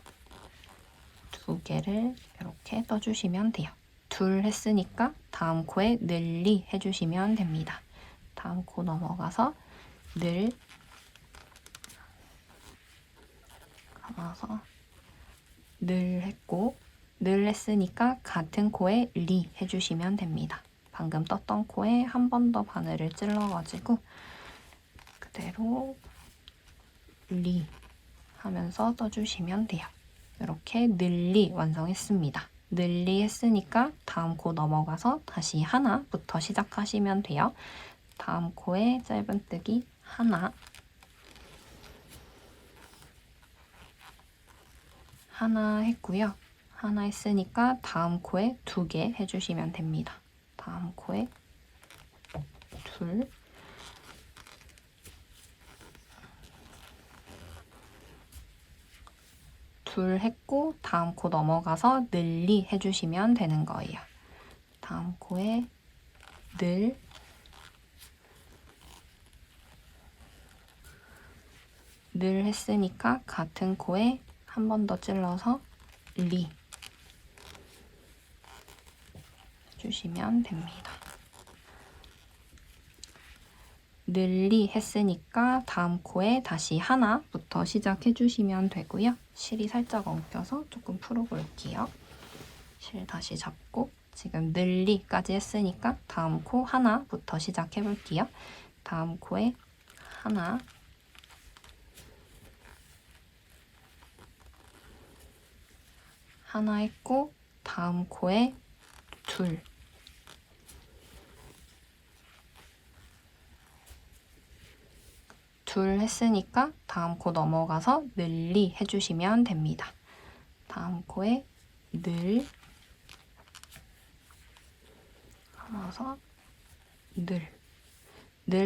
2개를 이렇게 떠주시면 돼요. 2 했으니까 다음 코에 늘리 해주시면 됩니다. 다음 코 넘어가서 늘 감아서 늘 했고 늘 했으니까 같은 코에 리 해주시면 됩니다. 방금 떴던 코에 한 번 더 바늘을 찔러가지고 그대로 리 하면서 떠주시면 돼요. 이렇게 늘리 완성했습니다. 늘리 했으니까 다음 코 넘어가서 다시 하나부터 시작하시면 돼요. 다음 코에 짧은뜨기 하나 했고요. 하나 했으니까 다음 코에 2개 해주시면 됩니다. 다음 코에 2 했고 다음 코 넘어가서 늘리 해주시면 되는 거예요. 다음 코에 늘 했으니까 같은 코에 한 번 더 찔러서 리 해주시면 됩니다. 늘리 했으니까 다음 코에 다시 하나부터 시작해 주시면 되고요. 실이 살짝 엉켜서 조금 풀어볼게요. 실 다시 잡고 지금 늘리까지 했으니까 다음 코 하나부터 시작해 볼게요. 다음 코에 하나 하나 했고 다음 코에 둘, 둘 했으니까 다음 코 넘어가서 늘리 해주시면 됩니다. 다음 코에 늘, 감아서 늘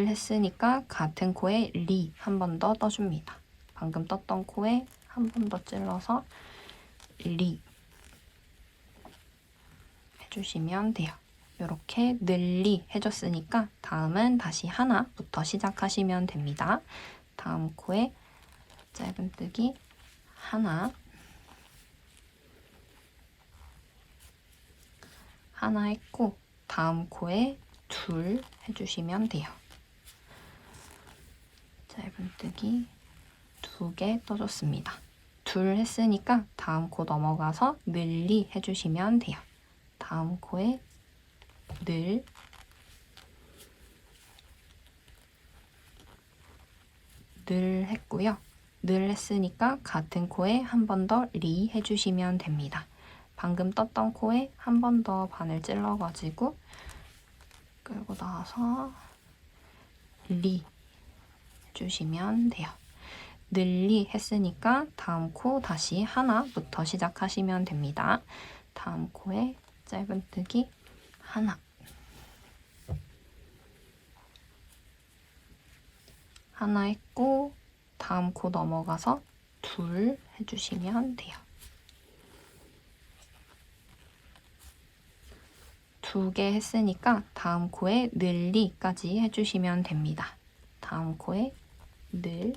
했으니까 같은 코에 리 한 번 더 떠줍니다. 방금 떴던 코에 한 번 더 찔러서 리 해주시면 돼요. 이렇게 늘리 해줬으니까 다음은 다시 하나부터 시작하시면 됩니다. 다음 코에 짧은뜨기 하나 했고 다음 코에 둘 해주시면 돼요. 짧은뜨기 2개 떠줬습니다. 둘 했으니까 다음 코 넘어가서 늘리 해주시면 돼요. 다음 코에 늘, 했고요. 늘 했으니까 같은 코에 한 번 더 리 해주시면 됩니다. 방금 떴던 코에 한 번 더 바늘 찔러가지고 끌고 나와서 리 해주시면 돼요. 늘리 했으니까 다음 코 다시 하나부터 시작하시면 됩니다. 다음 코에 짧은뜨기 하나 했고 다음 코 넘어가서 둘 해주시면 돼요. 2개 했으니까 다음 코에 늘리까지 해주시면 됩니다. 다음 코에 늘,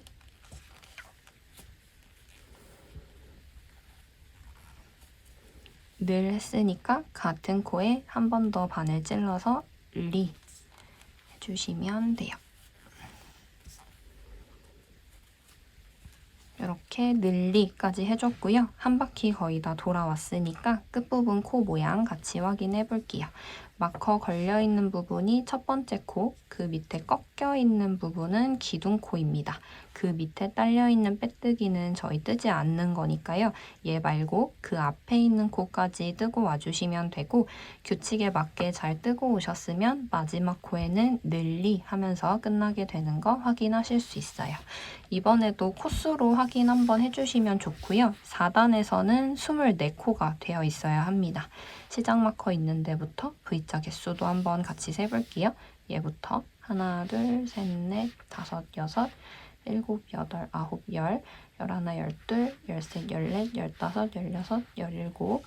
했으니까 같은 코에 한 번 더 바늘 찔러서 리 해주시면 돼요. 이렇게 늘리까지 해줬고요. 한 바퀴 거의 다 돌아왔으니까 끝부분 코 모양 같이 확인해 볼게요. 마커 걸려있는 부분이 첫 번째 코, 그 밑에 꺾여있는 부분은 기둥코입니다. 그 밑에 딸려있는 빼뜨기는 저희 뜨지 않는 거니까요. 얘 말고 그 앞에 있는 코까지 뜨고 와주시면 되고 규칙에 맞게 잘 뜨고 오셨으면 마지막 코에는 늘리 하면서 끝나게 되는 거 확인하실 수 있어요. 이번에도 코수로 확인 한번 해주시면 좋고요. 4단에서는 24코가 되어 있어야 합니다. 시작 마커 있는 데부터 V자 개수도 한번 같이 세볼게요. 얘부터 하나, 둘, 셋, 넷, 다섯, 여섯, 일곱, 여덟, 아홉, 열, 열하나, 열둘, 열셋, 열넷, 열다섯, 열여섯, 열일곱,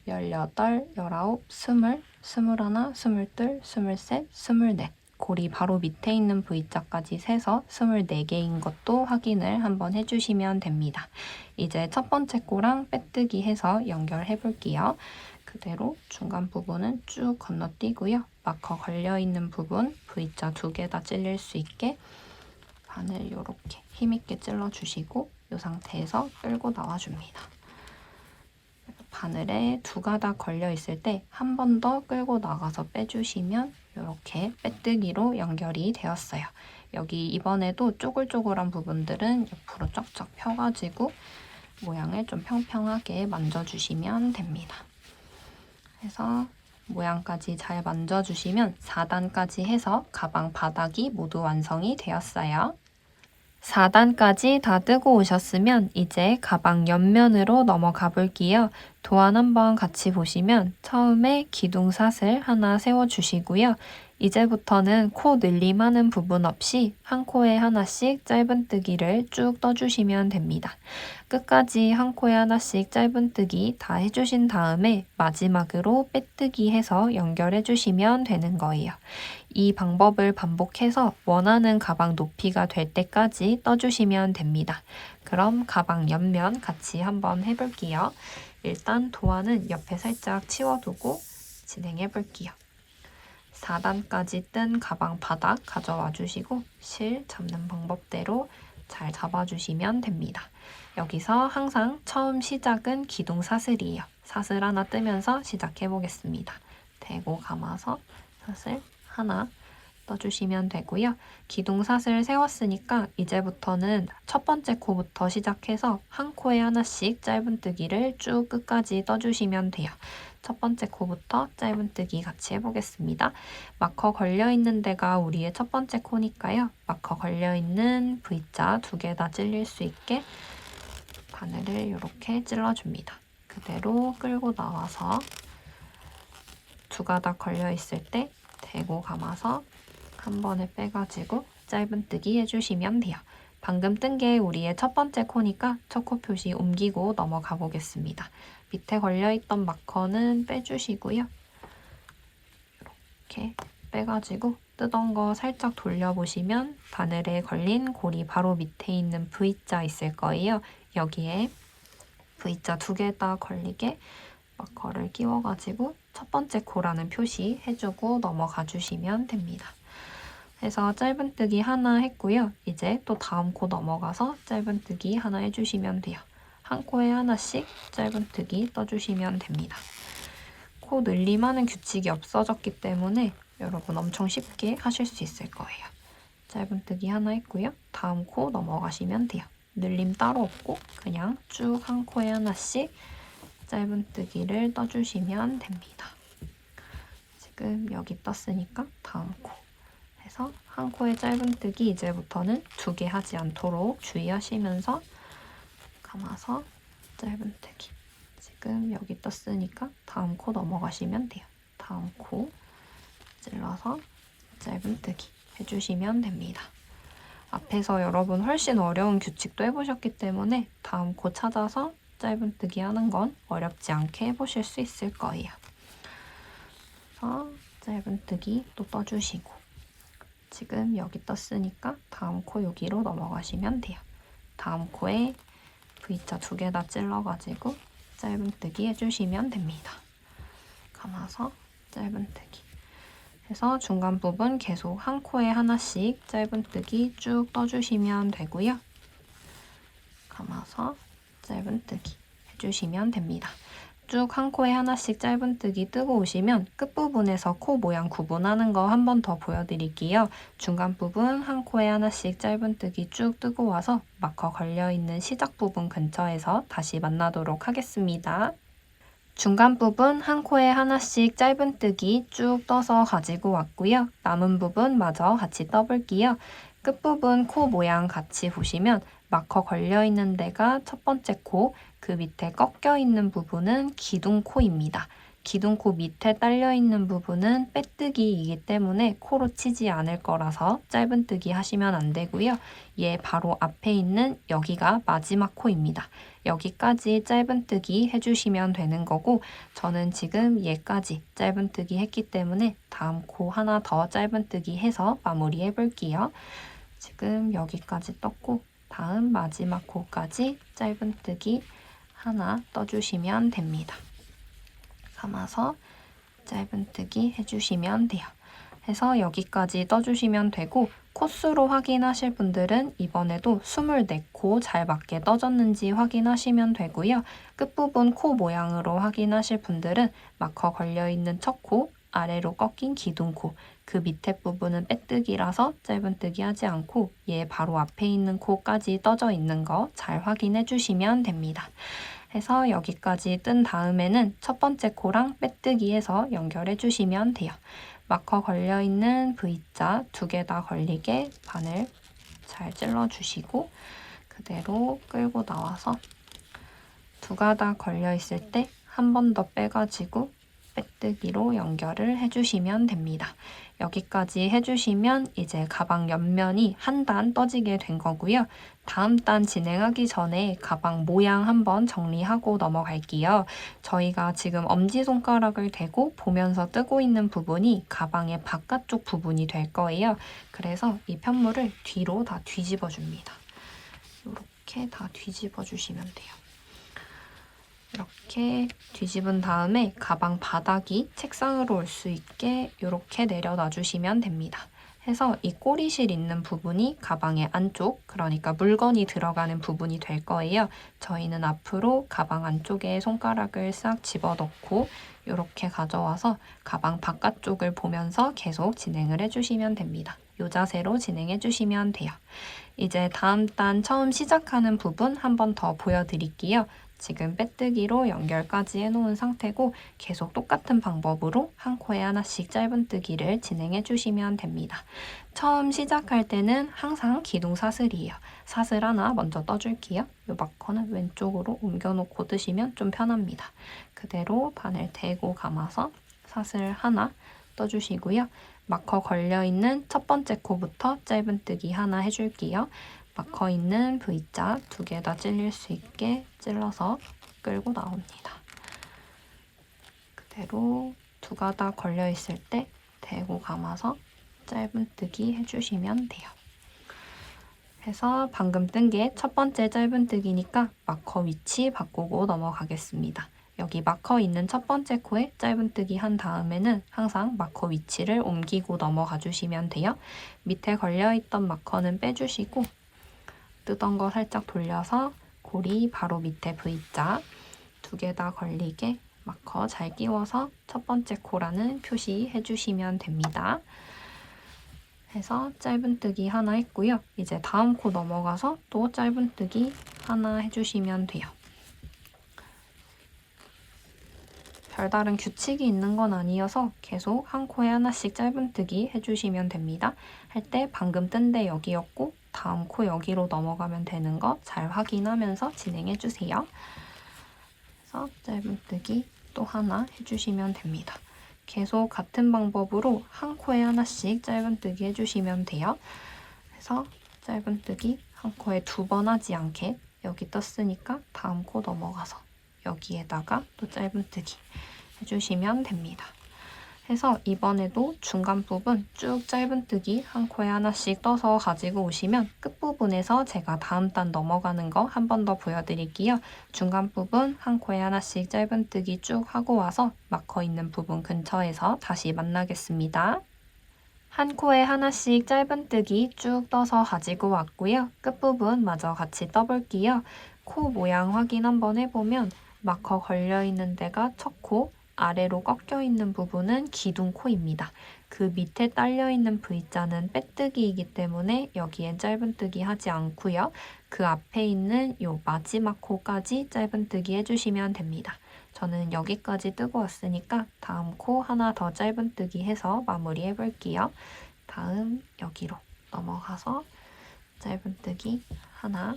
열여덟, 열아홉, 스물, 스물하나, 스물둘, 스물셋, 스물넷. 고리 바로 밑에 있는 V자까지 세서 24개인 것도 확인을 한번 해주시면 됩니다. 이제 첫 번째 코랑 빼뜨기 해서 연결해 볼게요. 그대로 중간 부분은 쭉 건너뛰고요. 마커 걸려있는 부분 V자 2개 다 찔릴 수 있게 바늘 이렇게 힘있게 찔러주시고 이 상태에서 끌고 나와줍니다. 바늘에 2가닥 걸려있을 때 한 번 더 끌고 나가서 빼주시면 이렇게 빼뜨기로 연결이 되었어요. 여기 이번에도 쪼글쪼글한 부분들은 옆으로 쫙쫙 펴가지고 모양을 좀 평평하게 만져주시면 됩니다. 그래서 모양까지 잘 만져주시면 4단까지 해서 가방 바닥이 모두 완성이 되었어요. 4단까지 다 뜨고 오셨으면 이제 가방 옆면으로 넘어가 볼게요. 도안 한번 같이 보시면 처음에 기둥사슬 하나 세워주시고요. 이제부터는 코 늘림하는 부분 없이 한 코에 하나씩 짧은뜨기를 쭉 떠주시면 됩니다. 끝까지 한 코에 하나씩 짧은뜨기 다 해주신 다음에 마지막으로 빼뜨기 해서 연결해주시면 되는 거예요. 이 방법을 반복해서 원하는 가방 높이가 될 때까지 떠주시면 됩니다. 그럼 가방 옆면 같이 한번 해볼게요. 일단 도안은 옆에 살짝 치워두고 진행해 볼게요. 4단까지 뜬 가방 바닥 가져와 주시고 실 잡는 방법대로 잘 잡아주시면 됩니다. 여기서 항상 처음 시작은 기둥 사슬이에요. 사슬 하나 뜨면서 시작해 보겠습니다. 대고 감아서 사슬 하나, 떠주시면 되고요. 기둥사슬 세웠으니까 이제부터는 첫 번째 코부터 시작해서 한 코에 하나씩 짧은뜨기를 쭉 끝까지 떠주시면 돼요. 첫 번째 코부터 짧은뜨기 같이 해보겠습니다. 마커 걸려있는 데가 우리의 첫 번째 코니까요. 마커 걸려있는 V자 2개 다 찔릴 수 있게 바늘을 이렇게 찔러줍니다. 그대로 끌고 나와서 두 가닥 걸려있을 때 대고 감아서 한 번에 빼가지고 짧은뜨기 해주시면 돼요. 방금 뜬 게 우리의 첫 번째 코니까 첫 코 표시 옮기고 넘어가 보겠습니다. 밑에 걸려있던 마커는 빼주시고요. 이렇게 빼가지고 뜨던 거 살짝 돌려보시면 바늘에 걸린 고리 바로 밑에 있는 V자 있을 거예요. 여기에 V자 2개 다 걸리게 마커를 끼워가지고 첫 번째 코라는 표시 해주고 넘어가 주시면 됩니다. 그래서 짧은뜨기 하나 했고요. 이제 또 다음 코 넘어가서 짧은뜨기 하나 해주시면 돼요. 한 코에 하나씩 짧은뜨기 떠주시면 됩니다. 코 늘림하는 규칙이 없어졌기 때문에 여러분 엄청 쉽게 하실 수 있을 거예요. 짧은뜨기 하나 했고요. 다음 코 넘어가시면 돼요. 늘림 따로 없고 그냥 쭉 한 코에 하나씩 짧은뜨기를 떠주시면 됩니다. 지금 여기 떴으니까 다음 코 해서 한 코에 짧은뜨기 이제부터는 2개 하지 않도록 주의하시면서 감아서 짧은뜨기. 지금 여기 떴으니까 다음 코 넘어가시면 돼요. 다음 코 찔러서 짧은뜨기 해주시면 됩니다. 앞에서 여러분 훨씬 어려운 규칙도 해보셨기 때문에 다음 코 찾아서 짧은뜨기 하는 건 어렵지 않게 해보실 수 있을 거예요. 그래서 짧은뜨기 또 떠주시고 지금 여기 떴으니까 다음 코 여기로 넘어가시면 돼요. 다음 코에 V자 2개 다 찔러가지고 짧은뜨기 해주시면 됩니다. 감아서 짧은뜨기 해서 중간 부분 계속 한 코에 하나씩 짧은뜨기 쭉 떠주시면 되고요. 감아서 짧은뜨기 해주시면 됩니다. 쭉 한 코에 하나씩 짧은뜨기 뜨고 오시면 끝부분에서 코 모양 구분하는 거 한 번 더 보여드릴게요. 중간 부분 한 코에 하나씩 짧은뜨기 쭉 뜨고 와서 마커 걸려있는 시작 부분 근처에서 다시 만나도록 하겠습니다. 중간 부분 한 코에 하나씩 짧은뜨기 쭉 떠서 가지고 왔고요. 남은 부분 마저 같이 떠볼게요. 끝부분 코 모양 같이 보시면 마커 걸려있는 데가 첫 번째 코, 그 밑에 꺾여있는 부분은 기둥코입니다. 기둥코 밑에 딸려있는 부분은 빼뜨기이기 때문에 코로 치지 않을 거라서 짧은뜨기 하시면 안 되고요. 얘 바로 앞에 있는 여기가 마지막 코입니다. 여기까지 짧은뜨기 해주시면 되는 거고 저는 지금 얘까지 짧은뜨기 했기 때문에 다음 코 하나 더 짧은뜨기 해서 마무리해 볼게요. 지금 여기까지 떴고 다음 마지막 코까지 짧은뜨기 하나 떠주시면 됩니다. 감아서 짧은뜨기 해주시면 돼요. 해서 여기까지 떠주시면 되고 코수로 확인하실 분들은 이번에도 24코 잘 맞게 떠졌는지 확인하시면 되고요. 끝부분 코 모양으로 확인하실 분들은 마커 걸려있는 첫 코, 아래로 꺾인 기둥코, 그 밑에 부분은 빼뜨기라서 짧은뜨기 하지 않고 얘 바로 앞에 있는 코까지 떠져 있는 거 잘 확인해 주시면 됩니다. 해서 여기까지 뜬 다음에는 첫 번째 코랑 빼뜨기 해서 연결해 주시면 돼요. 마커 걸려있는 V자 2개 다 걸리게 바늘 잘 찔러주시고 그대로 끌고 나와서 2가닥 걸려있을 때 한 번 더 빼가지고 빼뜨기로 연결을 해주시면 됩니다. 여기까지 해주시면 이제 가방 옆면이 한 단 떠지게 된 거고요. 다음 단 진행하기 전에 가방 모양 한번 정리하고 넘어갈게요. 저희가 지금 엄지손가락을 대고 보면서 뜨고 있는 부분이 가방의 바깥쪽 부분이 될 거예요. 그래서 이 편물을 뒤로 다 뒤집어 줍니다. 이렇게 다 뒤집어 주시면 돼요. 이렇게 뒤집은 다음에 가방 바닥이 책상으로 올 수 있게 이렇게 내려놔 주시면 됩니다. 해서 이 꼬리실 있는 부분이 가방의 안쪽, 그러니까 물건이 들어가는 부분이 될 거예요. 저희는 앞으로 가방 안쪽에 손가락을 싹 집어넣고 이렇게 가져와서 가방 바깥쪽을 보면서 계속 진행을 해주시면 됩니다. 이 자세로 진행해 주시면 돼요. 이제 다음 단 처음 시작하는 부분 한 번 더 보여드릴게요. 지금 빼뜨기로 연결까지 해놓은 상태고 계속 똑같은 방법으로 한 코에 하나씩 짧은뜨기를 진행해 주시면 됩니다. 처음 시작할 때는 항상 기둥 사슬이에요. 사슬 하나 먼저 떠줄게요. 이 마커는 왼쪽으로 옮겨놓고 뜨시면 좀 편합니다. 그대로 바늘 대고 감아서 사슬 하나 떠주시고요. 마커 걸려있는 첫 번째 코부터 짧은뜨기 하나 해줄게요. 마커 있는 V자 2개 다 찔릴 수 있게 찔러서 끌고 나옵니다. 그대로 2가닥 걸려있을 때 대고 감아서 짧은뜨기 해주시면 돼요. 해서 방금 뜬 게 첫 번째 짧은뜨기니까 마커 위치 바꾸고 넘어가겠습니다. 여기 마커 있는 첫 번째 코에 짧은뜨기 한 다음에는 항상 마커 위치를 옮기고 넘어가 주시면 돼요. 밑에 걸려있던 마커는 빼주시고 뜨던 거 살짝 돌려서 고리 바로 밑에 V자 2개 다 걸리게 마커 잘 끼워서 첫 번째 코라는 표시해 주시면 됩니다. 해서 짧은뜨기 하나 했고요. 이제 다음 코 넘어가서 또 짧은뜨기 하나 해주시면 돼요. 별다른 규칙이 있는 건 아니어서 계속 한 코에 하나씩 짧은뜨기 해주시면 됩니다. 할 때 방금 뜬 데 여기였고 다음 코 여기로 넘어가면 되는 거 잘 확인하면서 진행해주세요. 그래서 짧은뜨기 또 하나 해주시면 됩니다. 계속 같은 방법으로 한 코에 하나씩 짧은뜨기 해주시면 돼요. 그래서 짧은뜨기 한 코에 2번 하지 않게 여기 떴으니까 다음 코 넘어가서 여기에다가 또 짧은뜨기 해주시면 됩니다. 해서 이번에도 중간 부분 쭉 짧은뜨기 한 코에 하나씩 떠서 가지고 오시면 끝부분에서 제가 다음 단 넘어가는 거 한 번 더 보여드릴게요. 중간 부분 한 코에 하나씩 짧은뜨기 쭉 하고 와서 마커 있는 부분 근처에서 다시 만나겠습니다. 한 코에 하나씩 짧은뜨기 쭉 떠서 가지고 왔고요. 끝부분 마저 같이 떠볼게요. 코 모양 확인 한번 해보면 마커 걸려있는 데가 첫 코, 아래로 꺾여있는 부분은 기둥 코입니다. 그 밑에 딸려있는 V자는 빼뜨기이기 때문에 여기엔 짧은뜨기 하지 않고요. 그 앞에 있는 요 마지막 코까지 짧은뜨기 해주시면 됩니다. 저는 여기까지 뜨고 왔으니까 다음 코 하나 더 짧은뜨기 해서 마무리 해볼게요. 다음 여기로 넘어가서 짧은뜨기 하나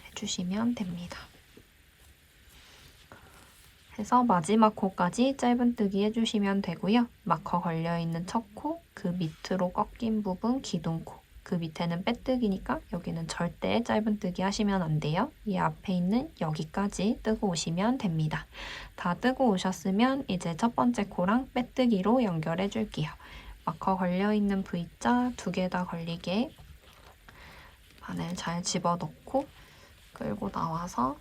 해주시면 됩니다. 해서 마지막 코까지 짧은뜨기 해주시면 되고요. 마커 걸려있는 첫 코, 그 밑으로 꺾인 부분 기둥코, 그 밑에는 빼뜨기니까 여기는 절대 짧은뜨기 하시면 안 돼요. 이 앞에 있는 여기까지 뜨고 오시면 됩니다. 다 뜨고 오셨으면 이제 첫 번째 코랑 빼뜨기로 연결해 줄게요. 마커 걸려있는 V자 2개 다 걸리게 바늘 잘 집어넣고 끌고 나와서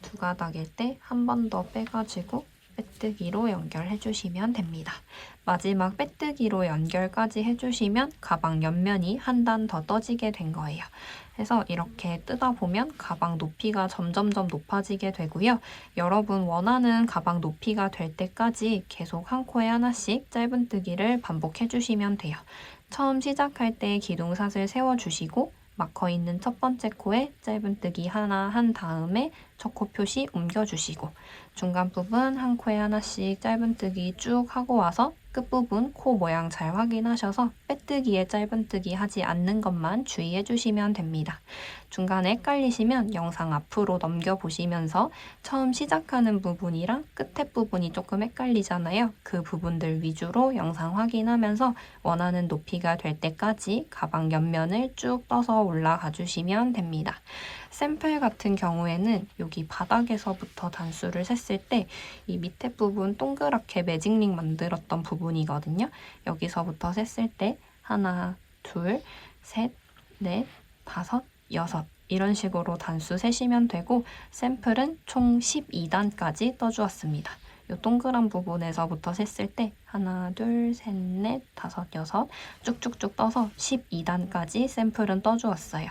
2가닥일 때 한 번 더 빼가지고 빼뜨기로 연결해주시면 됩니다. 마지막 빼뜨기로 연결까지 해주시면 가방 옆면이 한 단 더 떠지게 된 거예요. 그래서 이렇게 뜨다 보면 가방 높이가 점점점 높아지게 되고요. 여러분 원하는 가방 높이가 될 때까지 계속 한 코에 하나씩 짧은뜨기를 반복해주시면 돼요. 처음 시작할 때 기둥사슬 세워주시고 마커 있는 첫 번째 코에 짧은뜨기 하나 한 다음에 첫 코 표시 옮겨주시고 중간 부분 한 코에 하나씩 짧은뜨기 쭉 하고 와서 끝부분 코 모양 잘 확인하셔서 빼뜨기에 짧은뜨기 하지 않는 것만 주의해 주시면 됩니다. 중간에 헷갈리시면 영상 앞으로 넘겨보시면서 처음 시작하는 부분이랑 끝에 부분이 조금 헷갈리잖아요. 그 부분들 위주로 영상 확인하면서 원하는 높이가 될 때까지 가방 옆면을 쭉 떠서 올라가 주시면 됩니다. 샘플 같은 경우에는 여기 바닥에서부터 단수를 셌을 때 이 밑에 부분 동그랗게 매직링 만들었던 부분이거든요. 여기서부터 셌을 때 하나, 둘, 셋, 넷, 다섯, 여섯 이런 식으로 단수 세시면 되고 샘플은 총 12단까지 떠주었습니다. 이 동그란 부분에서부터 셌을 때 하나, 둘, 셋, 넷, 다섯, 여섯 쭉쭉쭉 떠서 12단까지 샘플은 떠주었어요.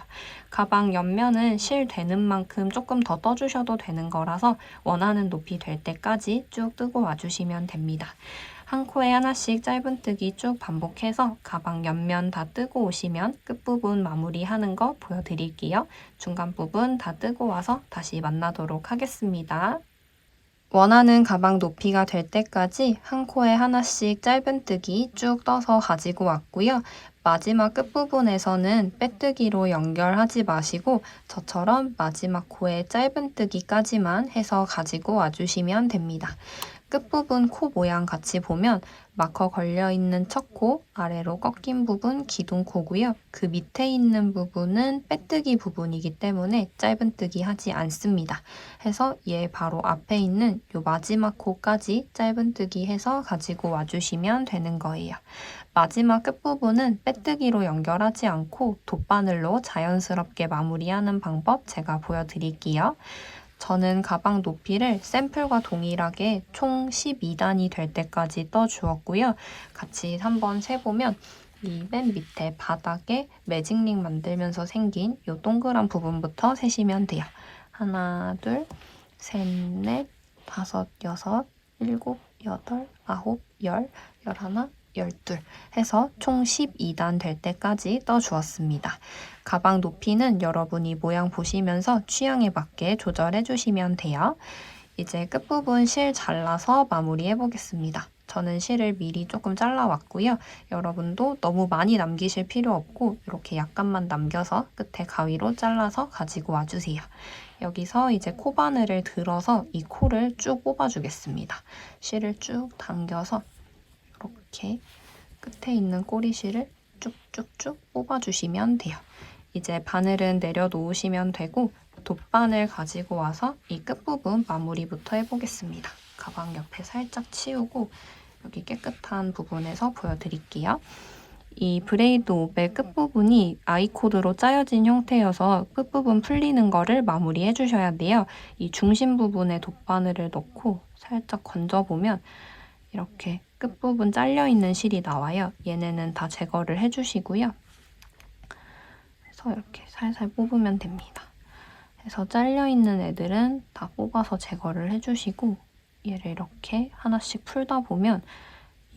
가방 옆면은 실 되는 만큼 조금 더 떠주셔도 되는 거라서 원하는 높이 될 때까지 쭉 뜨고 와주시면 됩니다. 한 코에 하나씩 짧은뜨기 쭉 반복해서 가방 옆면 다 뜨고 오시면 끝부분 마무리하는 거 보여드릴게요. 중간 부분 다 뜨고 와서 다시 만나도록 하겠습니다. 원하는 가방 높이가 될 때까지 한 코에 하나씩 짧은뜨기 쭉 떠서 가지고 왔고요. 마지막 끝부분에서는 빼뜨기로 연결하지 마시고 저처럼 마지막 코에 짧은뜨기까지만 해서 가지고 와주시면 됩니다. 끝부분 코 모양 같이 보면 마커 걸려있는 첫 코, 아래로 꺾인 부분 기둥코고요. 그 밑에 있는 부분은 빼뜨기 부분이기 때문에 짧은뜨기 하지 않습니다. 해서 얘 바로 앞에 있는 요 마지막 코까지 짧은뜨기 해서 가지고 와주시면 되는 거예요. 마지막 끝부분은 빼뜨기로 연결하지 않고 돗바늘로 자연스럽게 마무리하는 방법 제가 보여드릴게요. 저는 가방 높이를 샘플과 동일하게 총 12단이 될 때까지 떠주었고요. 같이 한번 세보면 이 맨 밑에 바닥에 매직링 만들면서 생긴 이 동그란 부분부터 세시면 돼요. 하나, 둘, 셋, 넷, 다섯, 여섯, 일곱, 여덟, 아홉, 열, 열하나, 12 해서 총 12단 될 때까지 떠주었습니다. 가방 높이는 여러분이 모양 보시면서 취향에 맞게 조절해 주시면 돼요. 이제 끝부분 실 잘라서 마무리해 보겠습니다. 저는 실을 미리 조금 잘라왔고요. 여러분도 너무 많이 남기실 필요 없고 이렇게 약간만 남겨서 끝에 가위로 잘라서 가지고 와주세요. 여기서 이제 코바늘을 들어서 이 코를 쭉 뽑아주겠습니다. 실을 쭉 당겨서 이렇게 끝에 있는 꼬리실을 쭉쭉쭉 뽑아주시면 돼요. 이제 바늘은 내려놓으시면 되고 돗바늘 가지고 와서 이 끝부분 마무리부터 해보겠습니다. 가방 옆에 살짝 치우고 여기 깨끗한 부분에서 보여드릴게요. 이 브레이드 5의 끝부분이 아이코드로 짜여진 형태여서 끝부분 풀리는 거를 마무리해 주셔야 돼요. 이 중심 부분에 돗바늘을 넣고 살짝 건져보면 이렇게 끝부분 잘려있는 실이 나와요. 얘네는 다 제거를 해주시고요. 그래서 이렇게 살살 뽑으면 됩니다. 그래서 잘려있는 애들은 다 뽑아서 제거를 해주시고 얘를 이렇게 하나씩 풀다 보면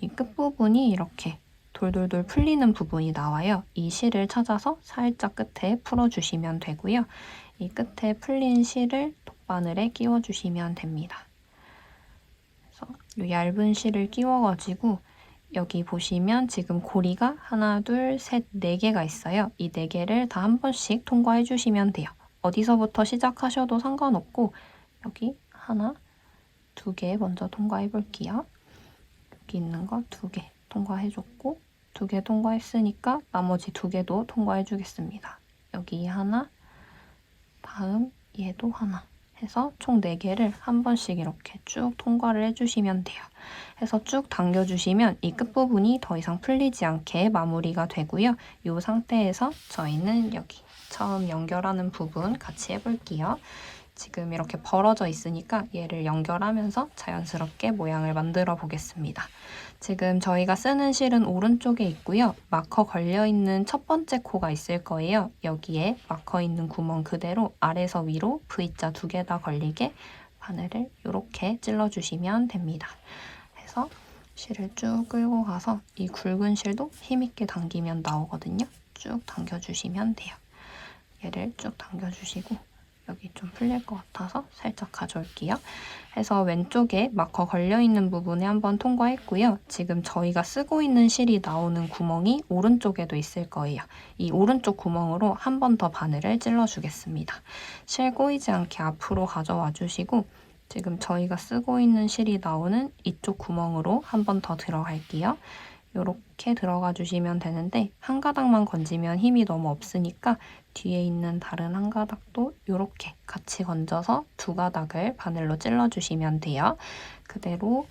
이 끝부분이 이렇게 돌돌돌 풀리는 부분이 나와요. 이 실을 찾아서 살짝 끝에 풀어주시면 되고요. 이 끝에 풀린 실을 돗바늘에 끼워주시면 됩니다. 이 얇은 실을 끼워가지고 여기 보시면 지금 고리가 하나, 둘, 셋, 네 개가 있어요. 이 네 개를 다 한 번씩 통과해 주시면 돼요. 어디서부터 시작하셔도 상관없고 여기 하나, 두 개 먼저 통과해 볼게요. 여기 있는 거 두 개 통과해줬고 두 개 통과했으니까 나머지 두 개도 통과해 주겠습니다. 여기 하나, 다음 얘도 하나 해서 총 4개를 한 번씩 이렇게 쭉 통과를 해주시면 돼요. 해서 쭉 당겨주시면 이 끝부분이 더 이상 풀리지 않게 마무리가 되고요. 이 상태에서 저희는 여기 처음 연결하는 부분 같이 해볼게요. 지금 이렇게 벌어져 있으니까 얘를 연결하면서 자연스럽게 모양을 만들어 보겠습니다. 지금 저희가 쓰는 실은 오른쪽에 있고요. 마커 걸려있는 첫 번째 코가 있을 거예요. 여기에 마커 있는 구멍 그대로 아래서 위로 V자 2개 다 걸리게 바늘을 이렇게 찔러주시면 됩니다. 해서 실을 쭉 끌고 가서 이 굵은 실도 힘있게 당기면 나오거든요. 쭉 당겨주시면 돼요. 얘를 쭉 당겨주시고 여기 좀 풀릴 것 같아서 살짝 가져올게요. 해서 왼쪽에 마커 걸려있는 부분에 한번 통과했고요. 지금 저희가 쓰고 있는 실이 나오는 구멍이 오른쪽에도 있을 거예요. 이 오른쪽 구멍으로 한 번 더 바늘을 찔러주겠습니다. 실 꼬이지 않게 앞으로 가져와 주시고 지금 저희가 쓰고 있는 실이 나오는 이쪽 구멍으로 한 번 더 들어갈게요. 이렇게 들어가 주시면 되는데 한 가닥만 건지면 힘이 너무 없으니까 뒤에 있는 다른 한 가닥도 이렇게 같이 건져서 2가닥을 바늘로 찔러주시면 돼요. 그대로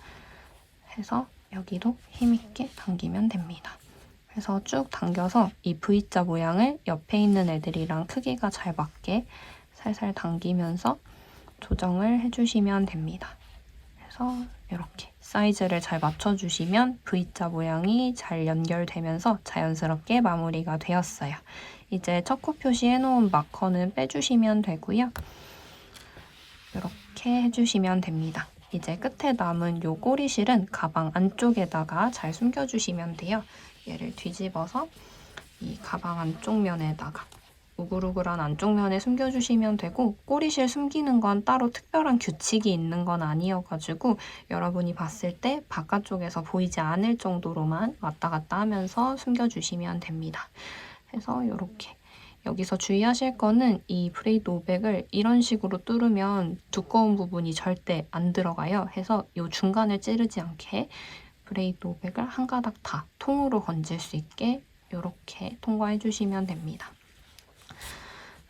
해서 여기도 힘있게 당기면 됩니다. 그래서 쭉 당겨서 이 V자 모양을 옆에 있는 애들이랑 크기가 잘 맞게 살살 당기면서 조정을 해주시면 됩니다. 그래서 그래서 이렇게 사이즈를 잘 맞춰주시면 V자 모양이 잘 연결되면서 자연스럽게 마무리가 되었어요. 이제 척후 표시해놓은 마커는 빼주시면 되고요. 이렇게 해주시면 됩니다. 이제 끝에 남은 요 꼬리실은 가방 안쪽에다가 잘 숨겨주시면 돼요. 얘를 뒤집어서 이 가방 안쪽 면에다가 우글우글한 안쪽 면에 숨겨주시면 되고, 꼬리실 숨기는 건 따로 특별한 규칙이 있는 건 아니어가지고 여러분이 봤을 때 바깥쪽에서 보이지 않을 정도로만 왔다 갔다 하면서 숨겨주시면 됩니다. 그래서 이렇게 여기서 주의하실 거는 이 브레이드 500을 이런 식으로 뚫으면 두꺼운 부분이 절대 안 들어가요. 해서 이 중간을 찌르지 않게 브레이드 500을 한 가닥 다 통으로 건질 수 있게 이렇게 통과해 주시면 됩니다.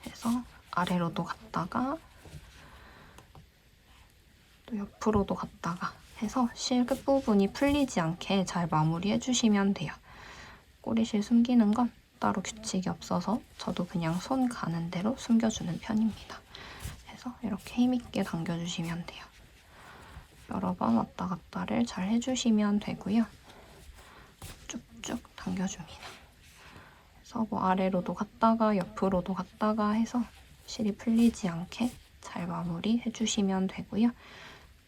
그래서 아래로도 갔다가 또 옆으로도 갔다가 해서 실 끝부분이 풀리지 않게 잘 마무리해 주시면 돼요. 꼬리실 숨기는 건 따로 규칙이 없어서 저도 그냥 손 가는 대로 숨겨주는 편입니다. 그래서 이렇게 힘있게 당겨주시면 돼요. 여러 번 왔다 갔다를 잘 해주시면 되고요. 쭉쭉 당겨줍니다. 그래서 뭐 아래로도 갔다가 옆으로도 갔다가 해서 실이 풀리지 않게 잘 마무리 해주시면 되고요.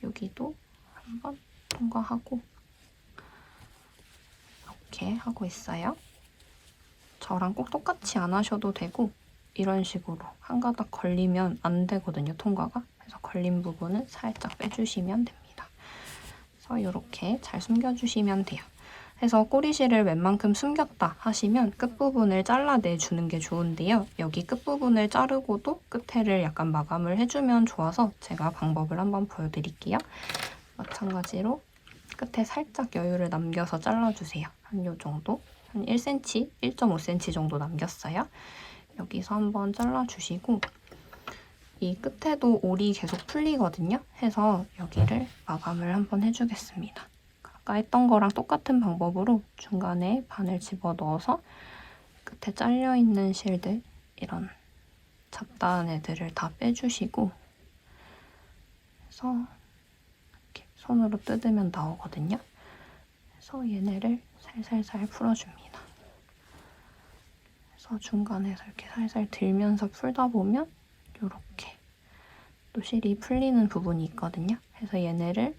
여기도 한번 통과하고 이렇게 하고 있어요. 저랑 꼭 똑같이 안 하셔도 되고 이런 식으로 한 가닥 걸리면 안 되거든요, 통과가. 그래서 걸린 부분은 살짝 빼주시면 됩니다. 그래서 이렇게 잘 숨겨주시면 돼요. 그래서 꼬리실을 웬만큼 숨겼다 하시면 끝부분을 잘라내주는 게 좋은데요. 여기 끝부분을 자르고도 끝에를 약간 마감을 해주면 좋아서 제가 방법을 한번 보여드릴게요. 마찬가지로 끝에 살짝 여유를 남겨서 잘라주세요. 한 요 정도. 한 1cm, 1.5cm 정도 남겼어요. 여기서 한번 잘라주시고 이 끝에도 올이 계속 풀리거든요. 해서 여기를 마감을 한번 해주겠습니다. 아까 했던 거랑 똑같은 방법으로 중간에 바늘 집어넣어서 끝에 잘려있는 실들, 이런 잡다한 애들을 다 빼주시고 그래서 이렇게 손으로 뜯으면 나오거든요. 그래서 얘네를 살살살 풀어줍니다. 그래서 중간에서 이렇게 살살 들면서 풀다 보면 이렇게 또 실이 풀리는 부분이 있거든요. 그래서 얘네를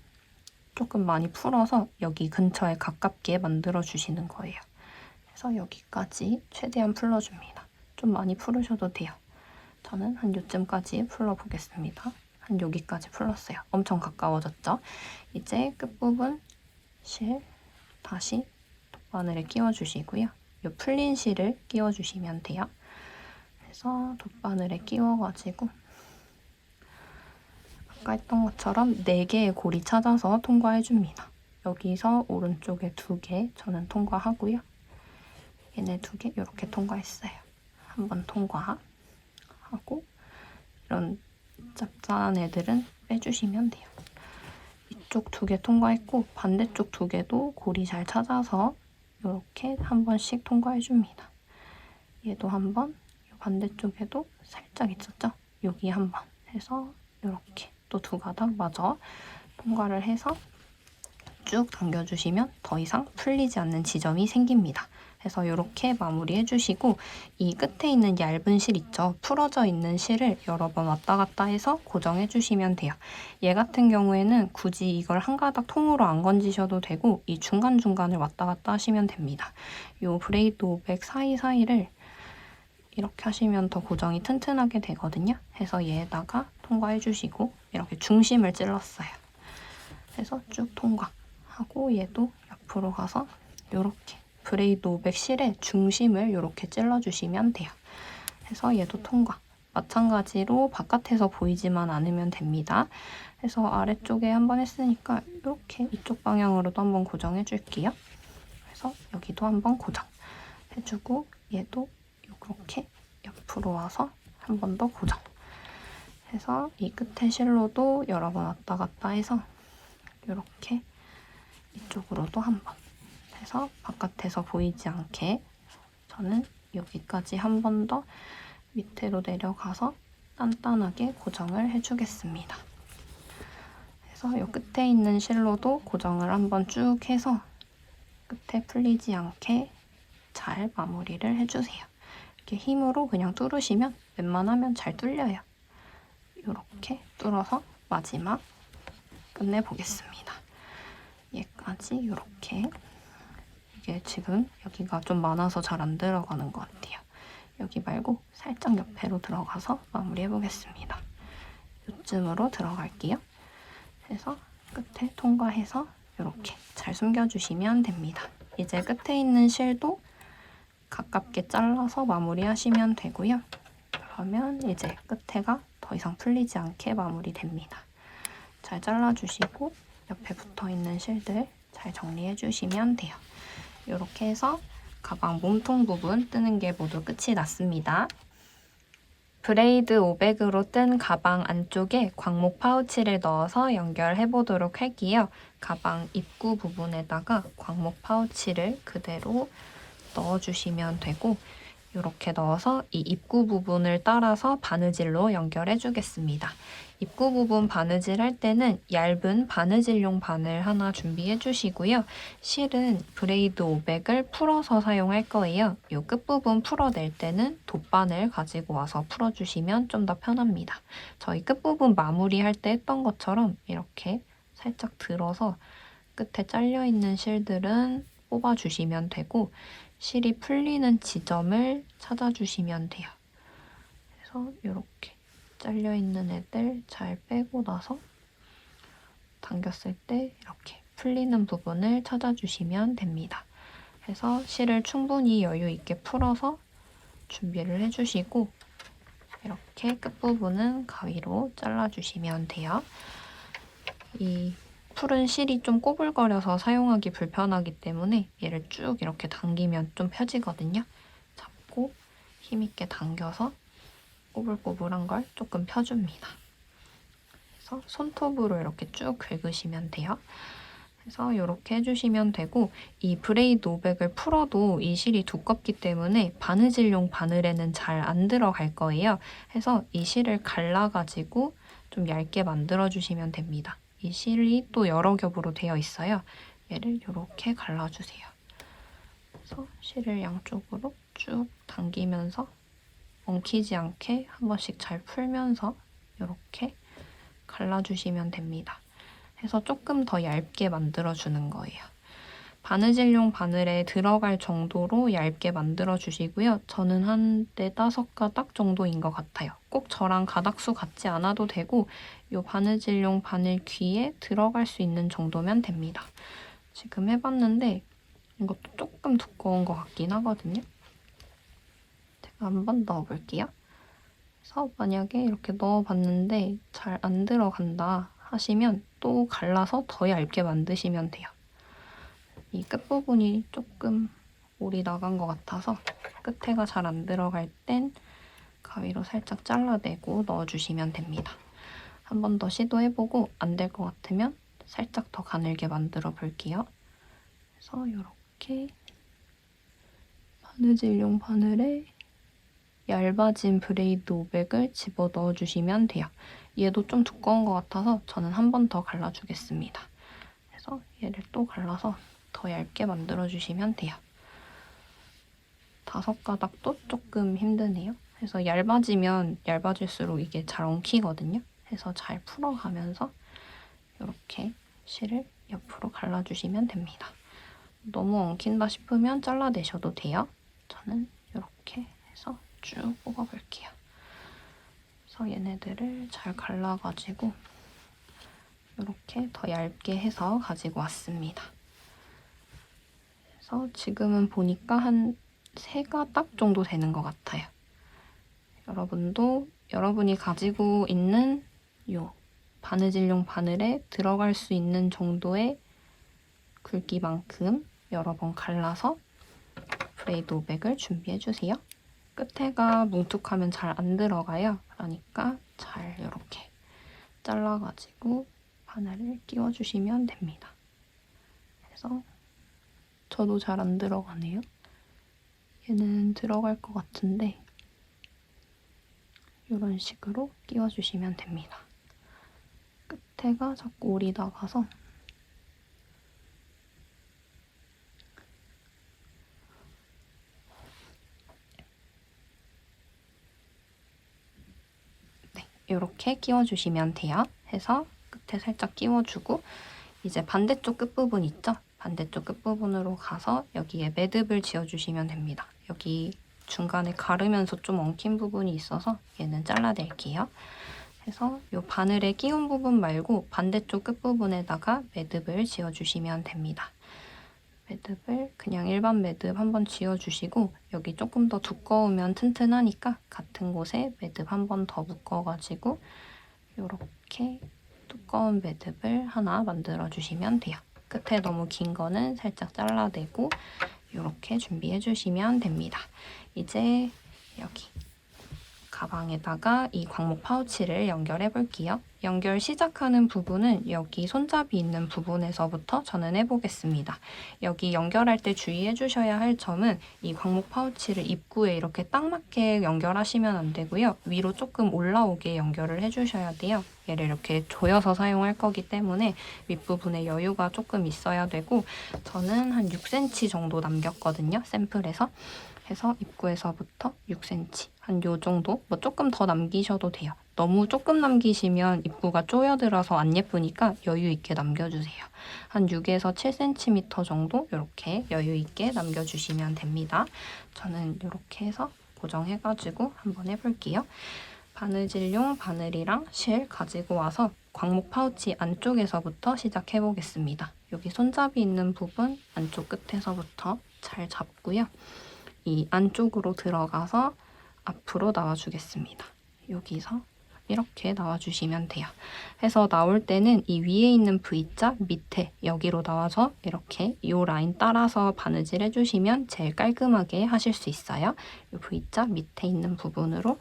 조금 많이 풀어서 여기 근처에 가깝게 만들어주시는 거예요. 그래서 여기까지 최대한 풀어줍니다. 좀 많이 풀으셔도 돼요. 저는 한 요쯤까지 풀어보겠습니다. 한 여기까지 풀었어요. 엄청 가까워졌죠? 이제 끝부분 실 다시 돗바늘에 끼워주시고요. 이 풀린 실을 끼워주시면 돼요. 그래서 돗바늘에 끼워가지고 아까 했던 것처럼 4개의 골이 찾아서 통과해줍니다. 여기서 오른쪽에 2개 저는 통과하고요. 얘네 2개 이렇게 통과했어요. 한번 통과하고 이런 짭짤한 애들은 빼주시면 돼요. 이쪽 2개 통과했고 반대쪽 2개도 골이 잘 찾아서 이렇게 한 번씩 통과해줍니다. 얘도 한 번, 반대쪽에도 살짝 있었죠? 여기 한 번 해서 이렇게 또 2가닥 마저 통과를 해서 쭉 당겨주시면 더 이상 풀리지 않는 지점이 생깁니다. 그래서 이렇게 마무리해주시고 이 끝에 있는 얇은 실 있죠? 풀어져 있는 실을 여러 번 왔다 갔다 해서 고정해주시면 돼요. 얘 같은 경우에는 굳이 이걸 한 가닥 통으로 안 건지셔도 되고 이 중간중간을 왔다 갔다 하시면 됩니다. 이 브레이드 500 사이사이를 이렇게 하시면 더 고정이 튼튼하게 되거든요. 그래서 얘에다가 통과해주시고 이렇게 중심을 찔렀어요. 그래서 쭉 통과하고 얘도 옆으로 가서 이렇게 브레이드 500 실의 중심을 이렇게 찔러주시면 돼요. 그래서 얘도 통과. 마찬가지로 바깥에서 보이지만 않으면 됩니다. 그래서 아래쪽에 한번 했으니까 이렇게 이쪽 방향으로도 한번 고정해줄게요. 그래서 여기도 한번 고정해주고 얘도 이렇게 옆으로 와서 한 번 더 고정. 해서 이 끝에 실로도 여러 번 왔다 갔다 해서 이렇게 이쪽으로도 한 번 해서 바깥에서 보이지 않게 저는 여기까지 한 번 더 밑으로 내려가서 단단하게 고정을 해주겠습니다. 그래서 이 끝에 있는 실로도 고정을 한번 쭉 해서 끝에 풀리지 않게 잘 마무리를 해주세요. 이렇게 힘으로 그냥 뚫으시면 웬만하면 잘 뚫려요. 이렇게 뚫어서 마지막 끝내보겠습니다. 얘까지 이렇게. 이게 지금 여기가 좀 많아서 잘 안 들어가는 것 같아요. 여기 말고 살짝 옆으로 들어가서 마무리해보겠습니다. 이쯤으로 들어갈게요. 그래서 끝에 통과해서 이렇게 잘 숨겨주시면 됩니다. 이제 끝에 있는 실도 가깝게 잘라서 마무리하시면 되고요. 그러면 이제 끝에가 더 이상 풀리지 않게 마무리됩니다. 잘 잘라주시고 옆에 붙어있는 실들 잘 정리해주시면 돼요. 이렇게 해서 가방 몸통 부분 뜨는 게 모두 끝이 났습니다. 브레이드 500으로 뜬 가방 안쪽에 광목 파우치를 넣어서 연결해 보도록 할게요. 가방 입구 부분에다가 광목 파우치를 그대로 넣어주시면 되고, 이렇게 넣어서 이 입구 부분을 따라서 바느질로 연결해 주겠습니다. 입구 부분 바느질 할 때는 얇은 바느질용 바늘 하나 준비해 주시고요. 실은 브레이드 500을 풀어서 사용할 거예요. 이 끝부분 풀어낼 때는 돗바늘 가지고 와서 풀어주시면 좀 더 편합니다. 저희 끝부분 마무리할 때 했던 것처럼 이렇게 살짝 들어서 끝에 잘려있는 실들은 뽑아주시면 되고, 실이 풀리는 지점을 찾아주시면 돼요. 그래서 이렇게 잘려있는 애들 잘 빼고 나서 당겼을 때 이렇게 풀리는 부분을 찾아주시면 됩니다. 그래서 실을 충분히 여유 있게 풀어서 준비를 해주시고, 이렇게 끝부분은 가위로 잘라주시면 돼요. 이 풀은 실이 좀 꼬불거려서 사용하기 불편하기 때문에 얘를 쭉 이렇게 당기면 좀 펴지거든요. 잡고 힘있게 당겨서 꼬불꼬불한 걸 조금 펴줍니다. 그래서 손톱으로 이렇게 쭉 긁으시면 돼요. 그래서 이렇게 해주시면 되고, 이 브레이드 500을 풀어도 이 실이 두껍기 때문에 바느질용 바늘에는 잘 안 들어갈 거예요. 그래서 이 실을 갈라가지고 좀 얇게 만들어주시면 됩니다. 이 실이 또 여러 겹으로 되어 있어요. 얘를 이렇게 갈라주세요. 그래서 실을 양쪽으로 쭉 당기면서 엉키지 않게 한 번씩 잘 풀면서 이렇게 갈라주시면 됩니다. 그래서 조금 더 얇게 만들어주는 거예요. 바느질용 바늘에 들어갈 정도로 얇게 만들어주시고요. 저는 한 4-5가닥 정도인 것 같아요. 꼭 저랑 가닥수 같지 않아도 되고, 이 바느질용 바늘 귀에 들어갈 수 있는 정도면 됩니다. 지금 해봤는데 이것도 조금 두꺼운 것 같긴 하거든요. 제가 한번 넣어볼게요. 그래서 만약에 이렇게 넣어봤는데 잘 안 들어간다 하시면 또 갈라서 더 얇게 만드시면 돼요. 이 끝부분이 조금 올이 나간 것 같아서 끝에가 잘 안 들어갈 땐 가위로 살짝 잘라내고 넣어주시면 됩니다. 한 번 더 시도해보고 안 될 것 같으면 살짝 더 가늘게 만들어 볼게요. 그래서 이렇게 바느질용 바늘에 얇아진 브레이드 500을 집어 넣어주시면 돼요. 얘도 좀 두꺼운 것 같아서 저는 한 번 더 갈라주겠습니다. 그래서 얘를 또 갈라서 더 얇게 만들어주시면 돼요. 5가닥도 조금 힘드네요. 그래서 얇아지면 얇아질수록 이게 잘 엉키거든요. 그래서 잘 풀어가면서 이렇게 실을 옆으로 갈라주시면 됩니다. 너무 엉킨다 싶으면 잘라내셔도 돼요. 저는 이렇게 해서 쭉 뽑아볼게요. 그래서 얘네들을 잘 갈라가지고 이렇게 더 얇게 해서 가지고 왔습니다. 그래서 지금은 보니까 한 3가닥 정도 되는 것 같아요. 여러분도 여러분이 가지고 있는 이 바느질용 바늘에 들어갈 수 있는 정도의 굵기만큼 여러 번 갈라서 브레이드 500을 준비해주세요. 끝에가 뭉툭하면 잘 안 들어가요. 그러니까 잘 이렇게 잘라가지고 바늘을 끼워주시면 됩니다. 그래서 저도 잘 안 들어가네요. 얘는 들어갈 것 같은데 이런 식으로 끼워주시면 됩니다. 밑에가 자꾸 올이 나가서 네, 이렇게 끼워주시면 돼요. 해서 끝에 살짝 끼워주고 이제 반대쪽 끝부분 있죠? 반대쪽 끝부분으로 가서 여기에 매듭을 지어주시면 됩니다. 여기 중간에 가르면서 좀 엉킨 부분이 있어서 얘는 잘라낼게요. 그래서 이 바늘에 끼운 부분 말고 반대쪽 끝부분에다가 매듭을 지어주시면 됩니다. 매듭을 그냥 일반 매듭 한번 지어주시고 여기 조금 더 두꺼우면 튼튼하니까 같은 곳에 매듭 한 번 더 묶어가지고 이렇게 두꺼운 매듭을 하나 만들어주시면 돼요. 끝에 너무 긴 거는 살짝 잘라내고 이렇게 준비해주시면 됩니다. 이제 여기 가방에다가 이 광목 파우치를 연결해 볼게요. 연결 시작하는 부분은 여기 손잡이 있는 부분에서부터 저는 해보겠습니다. 여기 연결할 때 주의해 주셔야 할 점은 이 광목 파우치를 입구에 이렇게 딱 맞게 연결하시면 안 되고요. 위로 조금 올라오게 연결을 해주셔야 돼요. 얘를 이렇게 조여서 사용할 거기 때문에 윗부분에 여유가 조금 있어야 되고 저는 한 6cm 정도 남겼거든요. 샘플에서. 해서 입구에서부터 6cm, 한 요 정도? 뭐 조금 더 남기셔도 돼요. 너무 조금 남기시면 입구가 쪼여들어서 안 예쁘니까 여유 있게 남겨주세요. 한 6에서 7cm 정도 이렇게 여유 있게 남겨주시면 됩니다. 저는 이렇게 해서 고정해가지고 한번 해볼게요. 바느질용 바늘이랑 실 가지고 와서 광목 파우치 안쪽에서부터 시작해보겠습니다. 여기 손잡이 있는 부분 안쪽 끝에서부터 잘 잡고요. 이 안쪽으로 들어가서 앞으로 나와주겠습니다. 여기서 이렇게 나와주시면 돼요. 해서 나올 때는 이 위에 있는 V자 밑에 여기로 나와서 이렇게 이 라인 따라서 바느질 해주시면 제일 깔끔하게 하실 수 있어요. 이 V자 밑에 있는 부분으로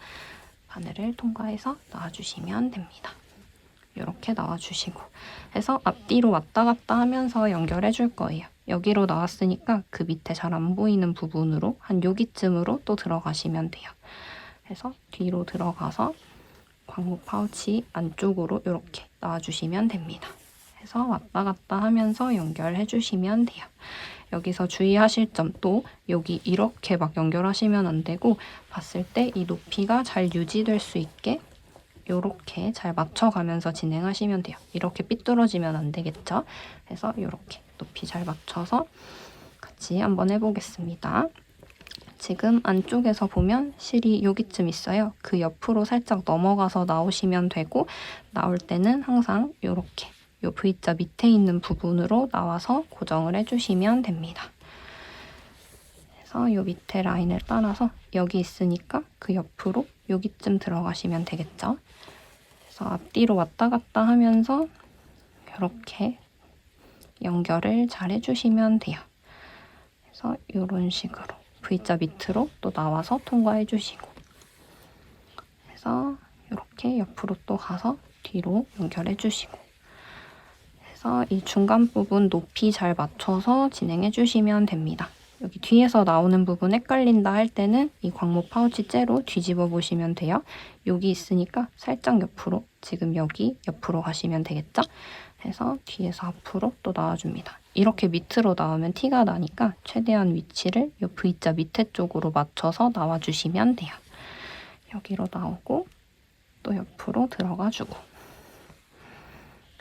바늘을 통과해서 나와주시면 됩니다. 이렇게 나와주시고 해서 앞뒤로 왔다 갔다 하면서 연결해 줄 거예요. 여기로 나왔으니까 그 밑에 잘 안 보이는 부분으로 한 여기쯤으로 또 들어가시면 돼요. 그래서 뒤로 들어가서 광목 파우치 안쪽으로 이렇게 나와주시면 됩니다. 해서 왔다 갔다 하면서 연결해 주시면 돼요. 여기서 주의하실 점 또 여기 이렇게 막 연결하시면 안 되고 봤을 때 이 높이가 잘 유지될 수 있게 이렇게 잘 맞춰가면서 진행하시면 돼요. 이렇게 삐뚤어지면 안 되겠죠? 그래서 이렇게 높이 잘 맞춰서 같이 한번 해보겠습니다. 지금 안쪽에서 보면 실이 여기쯤 있어요. 그 옆으로 살짝 넘어가서 나오시면 되고 나올 때는 항상 이렇게 이 V자 밑에 있는 부분으로 나와서 고정을 해주시면 됩니다. 그래서 이 밑에 라인을 따라서 여기 있으니까 그 옆으로 여기쯤 들어가시면 되겠죠. 그래서 앞뒤로 왔다 갔다 하면서 이렇게 연결을 잘 해주시면 돼요. 그래서 이런 식으로 V자 밑으로 또 나와서 통과해 주시고 그래서 이렇게 옆으로 또 가서 뒤로 연결해 주시고 그래서 이 중간 부분 높이 잘 맞춰서 진행해 주시면 됩니다. 여기 뒤에서 나오는 부분 헷갈린다 할 때는 이 광목 파우치 째로 뒤집어 보시면 돼요. 여기 있으니까 살짝 옆으로, 지금 여기 옆으로 가시면 되겠죠? 해서 뒤에서 앞으로 또 나와줍니다. 이렇게 밑으로 나오면 티가 나니까 최대한 위치를 이 V자 밑에 쪽으로 맞춰서 나와주시면 돼요. 여기로 나오고 또 옆으로 들어가주고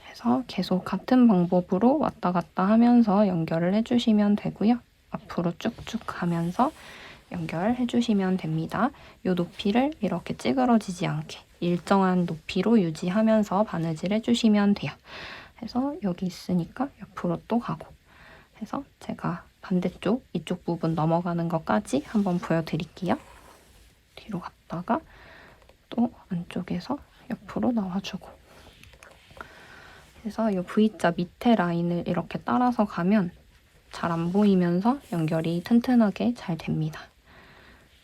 해서 계속 같은 방법으로 왔다 갔다 하면서 연결을 해주시면 되고요. 앞으로 쭉쭉 가면서 연결해 주시면 됩니다. 이 높이를 이렇게 찌그러지지 않게 일정한 높이로 유지하면서 바느질 해주시면 돼요. 그래서 여기 있으니까 옆으로 또 가고 해서 제가 반대쪽 이쪽 부분 넘어가는 것까지 한번 보여드릴게요. 뒤로 갔다가 또 안쪽에서 옆으로 나와주고 그래서 이 V자 밑에 라인을 이렇게 따라서 가면 잘 안 보이면서 연결이 튼튼하게 잘 됩니다.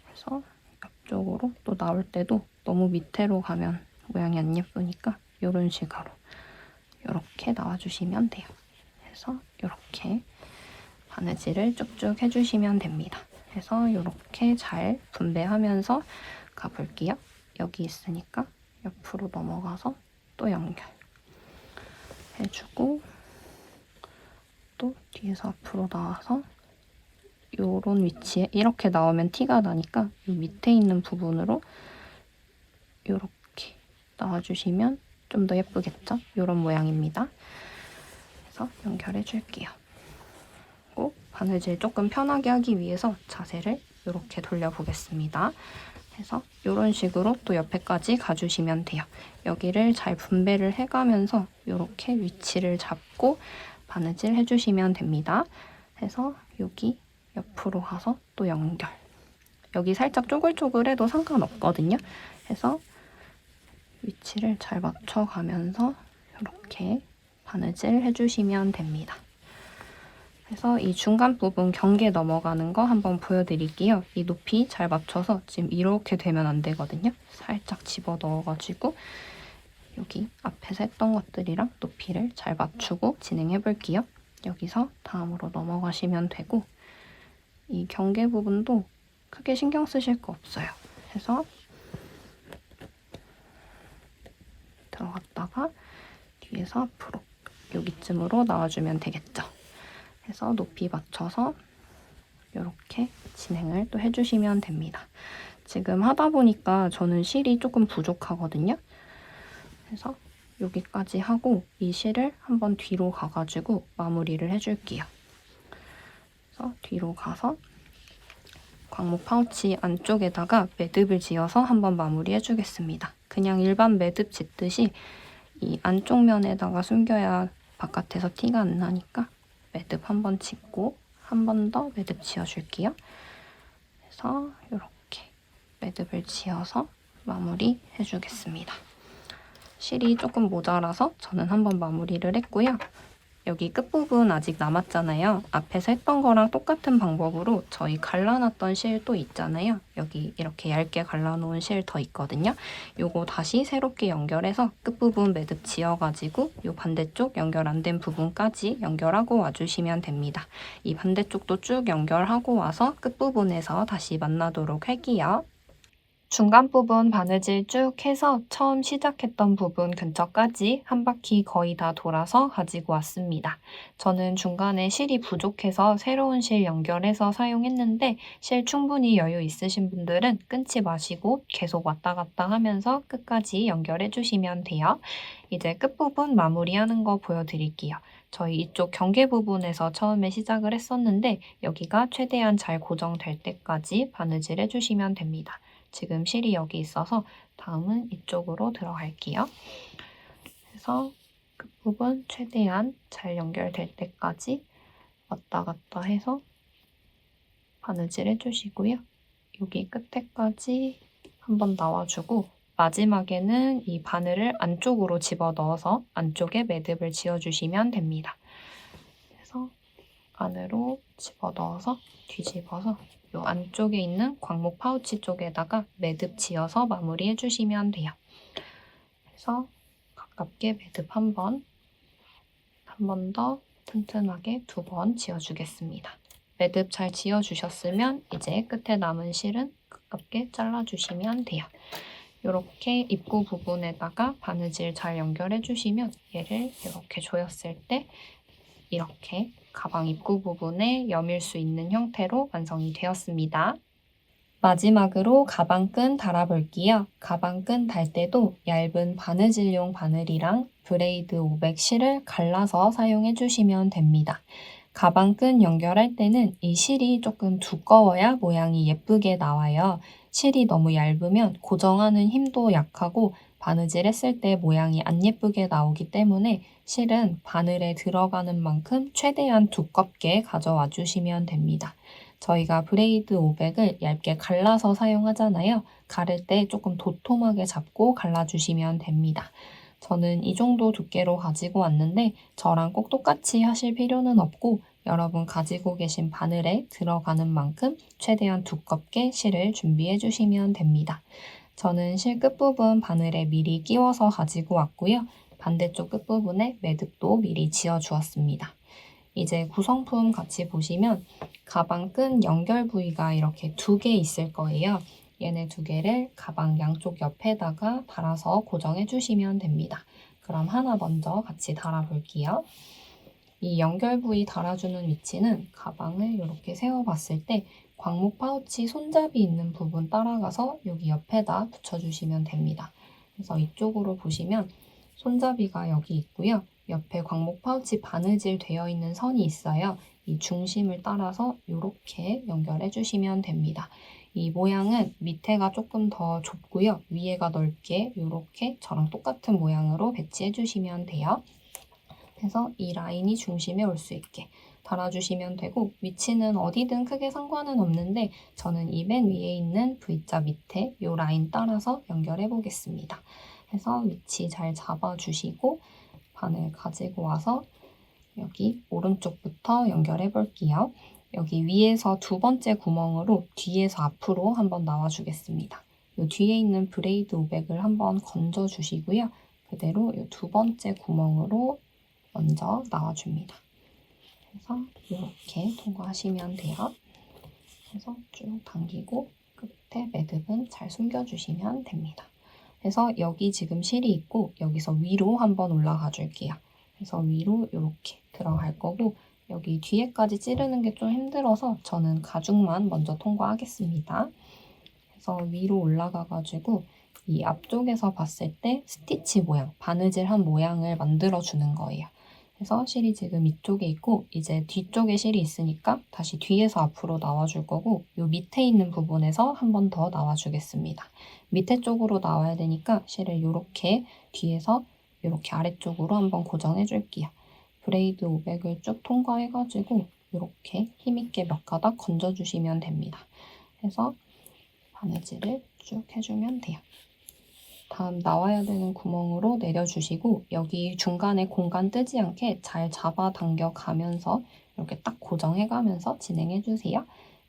그래서 옆쪽으로 또 나올 때도 너무 밑으로 가면 모양이 안 예쁘니까 이런 식으로 이렇게 나와주시면 돼요. 그래서 이렇게 바느질을 쭉쭉 해주시면 됩니다. 그래서 이렇게 잘 분배하면서 가볼게요. 여기 있으니까 옆으로 넘어가서 또 연결. 해주고 또 뒤에서 앞으로 나와서 요런 위치에 이렇게 나오면 티가 나니까 이 밑에 있는 부분으로 요렇게 나와주시면 좀 더 예쁘겠죠? 요런 모양입니다. 그래서 연결해 줄게요. 그리고 바느질 조금 편하게 하기 위해서 자세를 이렇게 돌려보겠습니다. 해서 이런 식으로 또 옆에까지 가주시면 돼요. 여기를 잘 분배를 해가면서 이렇게 위치를 잡고 바느질 해주시면 됩니다. 해서 여기 옆으로 가서 또 연결. 여기 살짝 쪼글쪼글해도 상관없거든요. 해서 위치를 잘 맞춰가면서 이렇게 바느질 해주시면 됩니다. 그래서 이 중간 부분 경계 넘어가는 거 한번 보여드릴게요. 이 높이 잘 맞춰서 지금 이렇게 되면 안 되거든요. 살짝 집어 넣어가지고 여기 앞에서 했던 것들이랑 높이를 잘 맞추고 진행해 볼게요. 여기서 다음으로 넘어가시면 되고 이 경계 부분도 크게 신경 쓰실 거 없어요. 그래서 들어갔다가 뒤에서 앞으로 여기쯤으로 나와주면 되겠죠. 해서 높이 맞춰서 이렇게 진행을 또 해주시면 됩니다. 지금 하다 보니까 저는 실이 조금 부족하거든요. 그래서 여기까지 하고 이 실을 한번 뒤로 가가지고 마무리를 해줄게요. 그래서 뒤로 가서 광목 파우치 안쪽에다가 매듭을 지어서 한번 마무리 해주겠습니다. 그냥 일반 매듭 짓듯이 이 안쪽 면에다가 숨겨야 바깥에서 티가 안 나니까 매듭 한번 짓고 한 번 더 매듭 지어줄게요. 그래서 이렇게 매듭을 지어서 마무리 해주겠습니다. 실이 조금 모자라서 저는 한번 마무리를 했고요. 여기 끝부분 아직 남았잖아요. 앞에서 했던 거랑 똑같은 방법으로 저희 갈라놨던 실 또 있잖아요. 여기 이렇게 얇게 갈라놓은 실 더 있거든요. 요거 다시 새롭게 연결해서 끝부분 매듭 지어가지고 요 반대쪽 연결 안 된 부분까지 연결하고 와주시면 됩니다. 이 반대쪽도 쭉 연결하고 와서 끝부분에서 다시 만나도록 할게요. 중간 부분 바느질 쭉 해서 처음 시작했던 부분 근처까지 한 바퀴 거의 다 돌아서 가지고 왔습니다. 저는 중간에 실이 부족해서 새로운 실 연결해서 사용했는데 실 충분히 여유 있으신 분들은 끊지 마시고 계속 왔다 갔다 하면서 끝까지 연결해 주시면 돼요. 이제 끝부분 마무리하는 거 보여드릴게요. 저희 이쪽 경계 부분에서 처음에 시작을 했었는데 여기가 최대한 잘 고정될 때까지 바느질 해주시면 됩니다. 지금 실이 여기 있어서 다음은 이쪽으로 들어갈게요. 그래서 끝부분 최대한 잘 연결될 때까지 왔다 갔다 해서 바느질 해주시고요. 여기 끝에까지 한번 나와주고 마지막에는 이 바늘을 안쪽으로 집어넣어서 안쪽에 매듭을 지어주시면 됩니다. 그래서 안으로 집어넣어서 뒤집어서 이 안쪽에 있는 광목 파우치 쪽에다가 매듭 지어서 마무리해 주시면 돼요. 그래서 가깝게 매듭 한 번 더 튼튼하게 2번 지어주겠습니다. 매듭 잘 지어주셨으면 이제 끝에 남은 실은 가깝게 잘라주시면 돼요. 이렇게 입구 부분에다가 바느질 잘 연결해 주시면 얘를 이렇게 조였을 때 이렇게 가방 입구 부분에 여밀 수 있는 형태로 완성이 되었습니다. 마지막으로 가방끈 달아볼게요. 가방끈 달 때도 얇은 바느질용 바늘이랑 브레이드 500 실을 갈라서 사용해 주시면 됩니다. 가방끈 연결할 때는 이 실이 조금 두꺼워야 모양이 예쁘게 나와요. 실이 너무 얇으면 고정하는 힘도 약하고 바느질 했을 때 모양이 안 예쁘게 나오기 때문에 실은 바늘에 들어가는 만큼 최대한 두껍게 가져와 주시면 됩니다. 저희가 브레이드 500을 얇게 갈라서 사용하잖아요. 가를 때 조금 도톰하게 잡고 갈라주시면 됩니다. 저는 이 정도 두께로 가지고 왔는데 저랑 꼭 똑같이 하실 필요는 없고 여러분 가지고 계신 바늘에 들어가는 만큼 최대한 두껍게 실을 준비해 주시면 됩니다. 저는 실 끝부분 바늘에 미리 끼워서 가지고 왔고요. 반대쪽 끝부분에 매듭도 미리 지어 주었습니다. 이제 구성품 같이 보시면 가방 끈 연결 부위가 이렇게 2개 있을 거예요. 얘네 2개를 가방 양쪽 옆에다가 달아서 고정해 주시면 됩니다. 그럼 하나 먼저 같이 달아볼게요. 이 연결 부위 달아주는 위치는 가방을 이렇게 세워봤을 때 광목 파우치 손잡이 있는 부분 따라가서 여기 옆에다 붙여주시면 됩니다. 그래서 이쪽으로 보시면 손잡이가 여기 있고요. 옆에 광목 파우치 바느질 되어 있는 선이 있어요. 이 중심을 따라서 이렇게 연결해 주시면 됩니다. 이 모양은 밑에가 조금 더 좁고요. 위에가 넓게 이렇게 저랑 똑같은 모양으로 배치해 주시면 돼요. 그래서 이 라인이 중심에 올 수 있게 달아주시면 되고 위치는 어디든 크게 상관은 없는데 저는 이 맨 위에 있는 V자 밑에 이 라인 따라서 연결해 보겠습니다. 그래서 위치 잘 잡아주시고 바늘 가지고 와서 여기 오른쪽부터 연결해 볼게요. 여기 위에서 두 번째 구멍으로 뒤에서 앞으로 한번 나와주겠습니다. 이 뒤에 있는 브레이드 500을 한번 건져주시고요. 그대로 이 두 번째 구멍으로 먼저 나와줍니다. 그래서 이렇게 통과하시면 돼요. 그래서 쭉 당기고 끝에 매듭은 잘 숨겨주시면 됩니다. 그래서 여기 지금 실이 있고 여기서 위로 한번 올라가 줄게요. 그래서 위로 이렇게 들어갈 거고 여기 뒤에까지 찌르는 게 좀 힘들어서 저는 가죽만 먼저 통과하겠습니다. 그래서 위로 올라가가지고 이 앞쪽에서 봤을 때 스티치 모양, 바느질한 모양을 만들어주는 거예요. 그래서 실이 지금 이쪽에 있고 이제 뒤쪽에 실이 있으니까 다시 뒤에서 앞으로 나와줄 거고 이 밑에 있는 부분에서 한 번 더 나와주겠습니다. 밑에 쪽으로 나와야 되니까 실을 이렇게 뒤에서 이렇게 아래쪽으로 한번 고정해 줄게요. 브레이드 500을 쭉 통과해가지고 이렇게 힘있게 몇 가닥 건져주시면 됩니다. 그래서 바느질을 쭉 해주면 돼요. 다음 나와야 되는 구멍으로 내려주시고 여기 중간에 공간 뜨지 않게 잘 잡아당겨 가면서 이렇게 딱 고정해 가면서 진행해 주세요.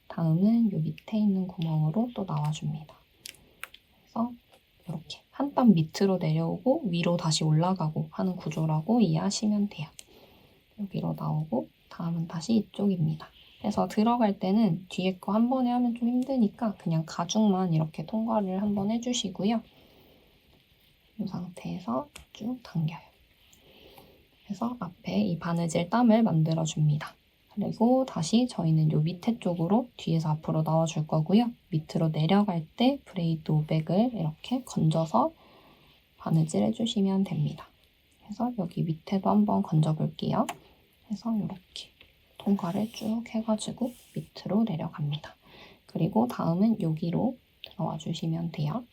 다음은 이 밑에 있는 구멍으로 또 나와줍니다. 그래서 이렇게 한 땀 밑으로 내려오고 위로 다시 올라가고 하는 구조라고 이해하시면 돼요. 여기로 나오고 다음은 다시 이쪽입니다. 그래서 들어갈 때는 뒤에 거 한 번에 하면 좀 힘드니까 그냥 가죽만 이렇게 통과를 한번 해주시고요. 이 상태에서 쭉 당겨요. 그래서 앞에 이 바느질 땀을 만들어줍니다. 그리고 다시 저희는 이 밑에 쪽으로 뒤에서 앞으로 나와줄 거고요. 밑으로 내려갈 때 브레이드 500을 이렇게 건져서 바느질 해주시면 됩니다. 그래서 여기 밑에도 한번 건져볼게요. 그래서 이렇게 통과를 쭉 해가지고 밑으로 내려갑니다. 그리고 다음은 여기로 들어와 주시면 돼요.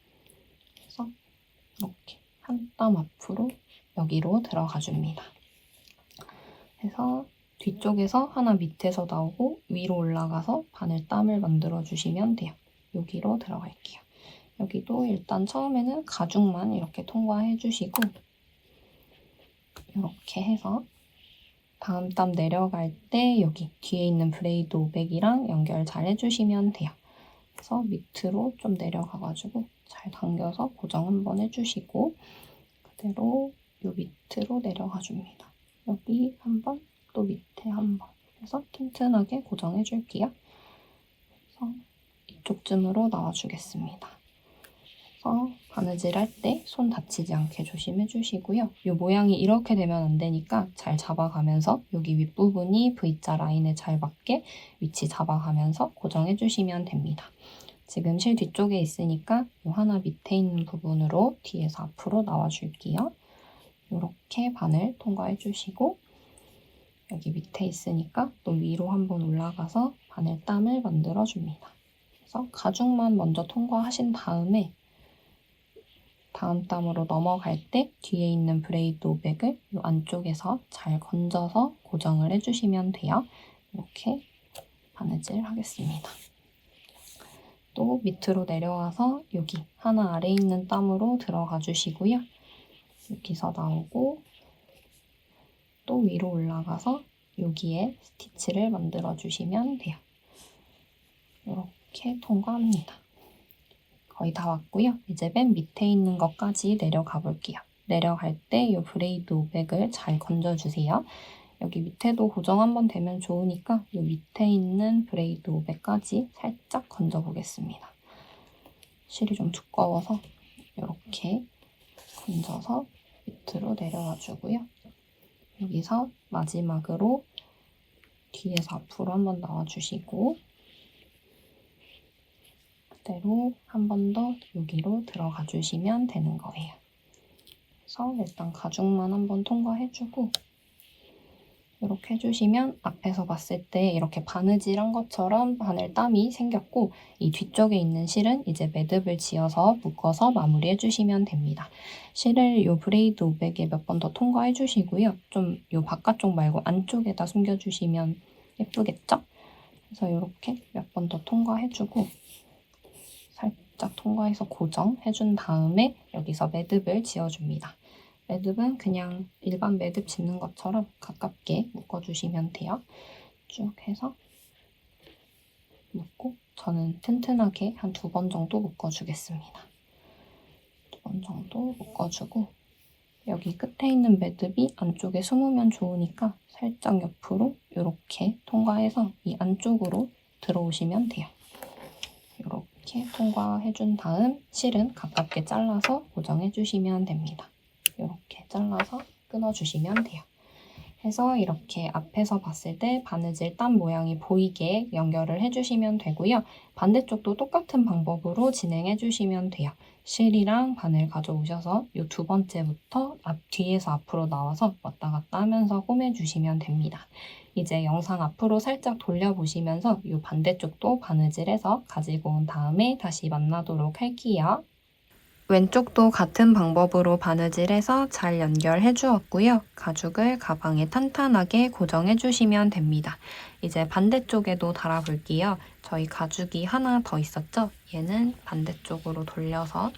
그래서 이렇게 한 땀 앞으로 여기로 들어가 줍니다. 그래서 뒤쪽에서 하나 밑에서 나오고 위로 올라가서 바늘 땀을 만들어 주시면 돼요. 여기로 들어갈게요. 여기도 일단 처음에는 가죽만 이렇게 통과해 주시고 이렇게 해서 다음 땀 내려갈 때 여기 뒤에 있는 브레이드 500이랑 연결 잘 해주시면 돼요. 그래서 밑으로 좀 내려가가지고 잘 당겨서 고정 한번 해주시고 그대로 요 밑으로 내려가 줍니다. 여기 한번 또 밑에 한번 해서 튼튼하게 고정해줄게요. 그래서 이쪽쯤으로 나와주겠습니다. 그래서 바느질 할 때 손 다치지 않게 조심해 주시고요. 이 모양이 이렇게 되면 안 되니까 잘 잡아가면서 여기 윗부분이 V자 라인에 잘 맞게 위치 잡아가면서 고정해 주시면 됩니다. 지금 실 뒤쪽에 있으니까 이 하나 밑에 있는 부분으로 뒤에서 앞으로 나와줄게요. 이렇게 바늘 통과해 주시고 여기 밑에 있으니까 또 위로 한번 올라가서 바늘 땀을 만들어 줍니다. 그래서 가죽만 먼저 통과하신 다음에 다음 땀으로 넘어갈 때 뒤에 있는 브레이드 500을 이 안쪽에서 잘 건져서 고정을 해주시면 돼요. 이렇게 바느질 하겠습니다. 또 밑으로 내려와서 여기 하나 아래 있는 땀으로 들어가 주시고요. 여기서 나오고 또 위로 올라가서 여기에 스티치를 만들어 주시면 돼요. 이렇게 통과합니다. 거의 다 왔고요. 이제 맨 밑에 있는 것까지 내려가 볼게요. 내려갈 때 이 브레이드 500을 잘 건져주세요. 여기 밑에도 고정 한번 되면 좋으니까 이 밑에 있는 브레이드 500까지 살짝 건져 보겠습니다. 실이 좀 두꺼워서 이렇게 건져서 밑으로 내려와 주고요. 여기서 마지막으로 뒤에서 앞으로 한번 나와주시고 그대로 한 번 더 여기로 들어가 주시면 되는 거예요. 그래서 일단 가죽만 한번 통과해주고 이렇게 해주시면 앞에서 봤을 때 이렇게 바느질한 것처럼 바늘 땀이 생겼고 이 뒤쪽에 있는 실은 이제 매듭을 지어서 묶어서 마무리해주시면 됩니다. 실을 이 브레이드 500에 몇 번 더 통과해주시고요. 좀 이 바깥쪽 말고 안쪽에다 숨겨주시면 예쁘겠죠? 그래서 이렇게 몇 번 더 통과해주고 살짝 통과해서 고정해준 다음에 여기서 매듭을 지어줍니다. 매듭은 그냥 일반 매듭 짓는 것처럼 가깝게 묶어주시면 돼요. 쭉 해서 묶고 저는 튼튼하게 한 2번 정도 묶어주겠습니다. 2번 정도 묶어주고 여기 끝에 있는 매듭이 안쪽에 숨으면 좋으니까 살짝 옆으로 이렇게 통과해서 이 안쪽으로 들어오시면 돼요. 이렇게 통과해준 다음 실은 가깝게 잘라서 고정해주시면 됩니다. 이렇게 잘라서 끊어주시면 돼요. 해서 이렇게 앞에서 봤을 때 바느질 땀 모양이 보이게 연결을 해주시면 되고요. 반대쪽도 똑같은 방법으로 진행해주시면 돼요. 실이랑 바늘 가져오셔서 이 2번째부터 뒤에서 앞으로 나와서 왔다 갔다 하면서 꼬매주시면 됩니다. 이제 영상 앞으로 살짝 돌려보시면서 이 반대쪽도 바느질해서 가지고 온 다음에 다시 만나도록 할게요. 왼쪽도 같은 방법으로 바느질해서 잘 연결해 주었고요. 가죽을 가방에 탄탄하게 고정해 주시면 됩니다. 이제 반대쪽에도 달아볼게요. 저희 가죽이 하나 더 있었죠? 얘는 반대쪽으로 돌려서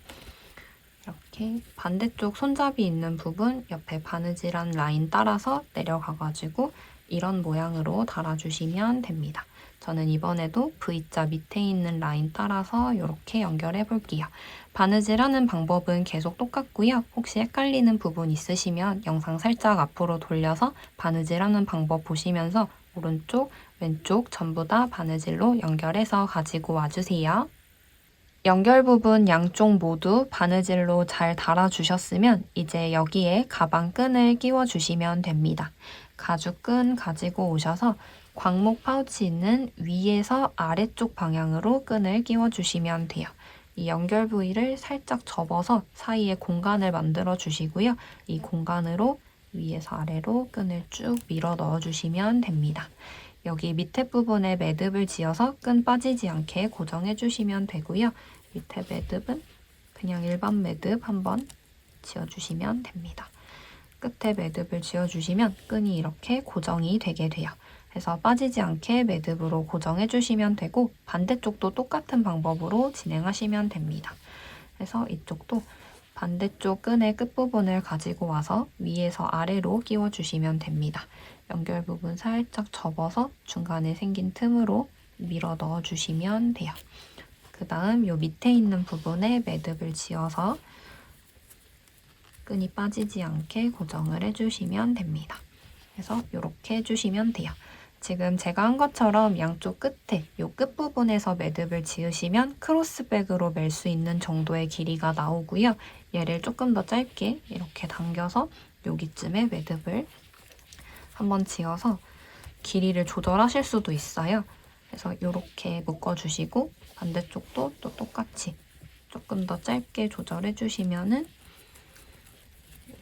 이렇게 반대쪽 손잡이 있는 부분 옆에 바느질한 라인 따라서 내려가가지고 이런 모양으로 달아주시면 됩니다. 저는 이번에도 V자 밑에 있는 라인 따라서 이렇게 연결해 볼게요. 바느질하는 방법은 계속 똑같고요. 혹시 헷갈리는 부분 있으시면 영상 살짝 앞으로 돌려서 바느질하는 방법 보시면서 오른쪽, 왼쪽 전부 다 바느질로 연결해서 가지고 와주세요. 연결 부분 양쪽 모두 바느질로 잘 달아주셨으면 이제 여기에 가방 끈을 끼워주시면 됩니다. 가죽 끈 가지고 오셔서 광목 파우치 있는 위에서 아래쪽 방향으로 끈을 끼워주시면 돼요. 이 연결 부위를 살짝 접어서 사이에 공간을 만들어 주시고요. 이 공간으로 위에서 아래로 끈을 쭉 밀어 넣어주시면 됩니다. 여기 밑에 부분에 매듭을 지어서 끈 빠지지 않게 고정해 주시면 되고요. 밑에 매듭은 그냥 일반 매듭 한번 지어주시면 됩니다. 끝에 매듭을 지어주시면 끈이 이렇게 고정이 되게 돼요. 그래서 빠지지 않게 매듭으로 고정해 주시면 되고 반대쪽도 똑같은 방법으로 진행하시면 됩니다. 그래서 이쪽도 반대쪽 끈의 끝부분을 가지고 와서 위에서 아래로 끼워주시면 됩니다. 연결 부분 살짝 접어서 중간에 생긴 틈으로 밀어 넣어주시면 돼요. 그 다음 이 밑에 있는 부분에 매듭을 지어서 끈이 빠지지 않게 고정을 해주시면 됩니다. 그래서 이렇게 해주시면 돼요. 지금 제가 한 것처럼 양쪽 끝에 이 끝부분에서 매듭을 지으시면 크로스백으로 멜 수 있는 정도의 길이가 나오고요. 얘를 조금 더 짧게 이렇게 당겨서 여기쯤에 매듭을 한번 지어서 길이를 조절하실 수도 있어요. 그래서 이렇게 묶어주시고 반대쪽도 또 똑같이 조금 더 짧게 조절해 주시면은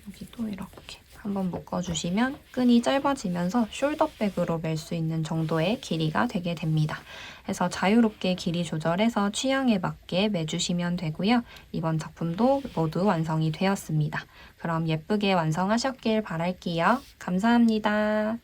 여기도 이렇게 한번 묶어주시면 끈이 짧아지면서 숄더백으로 멜 수 있는 정도의 길이가 되게 됩니다. 그래서 자유롭게 길이 조절해서 취향에 맞게 매주시면 되고요. 이번 작품도 모두 완성이 되었습니다. 그럼 예쁘게 완성하셨길 바랄게요. 감사합니다.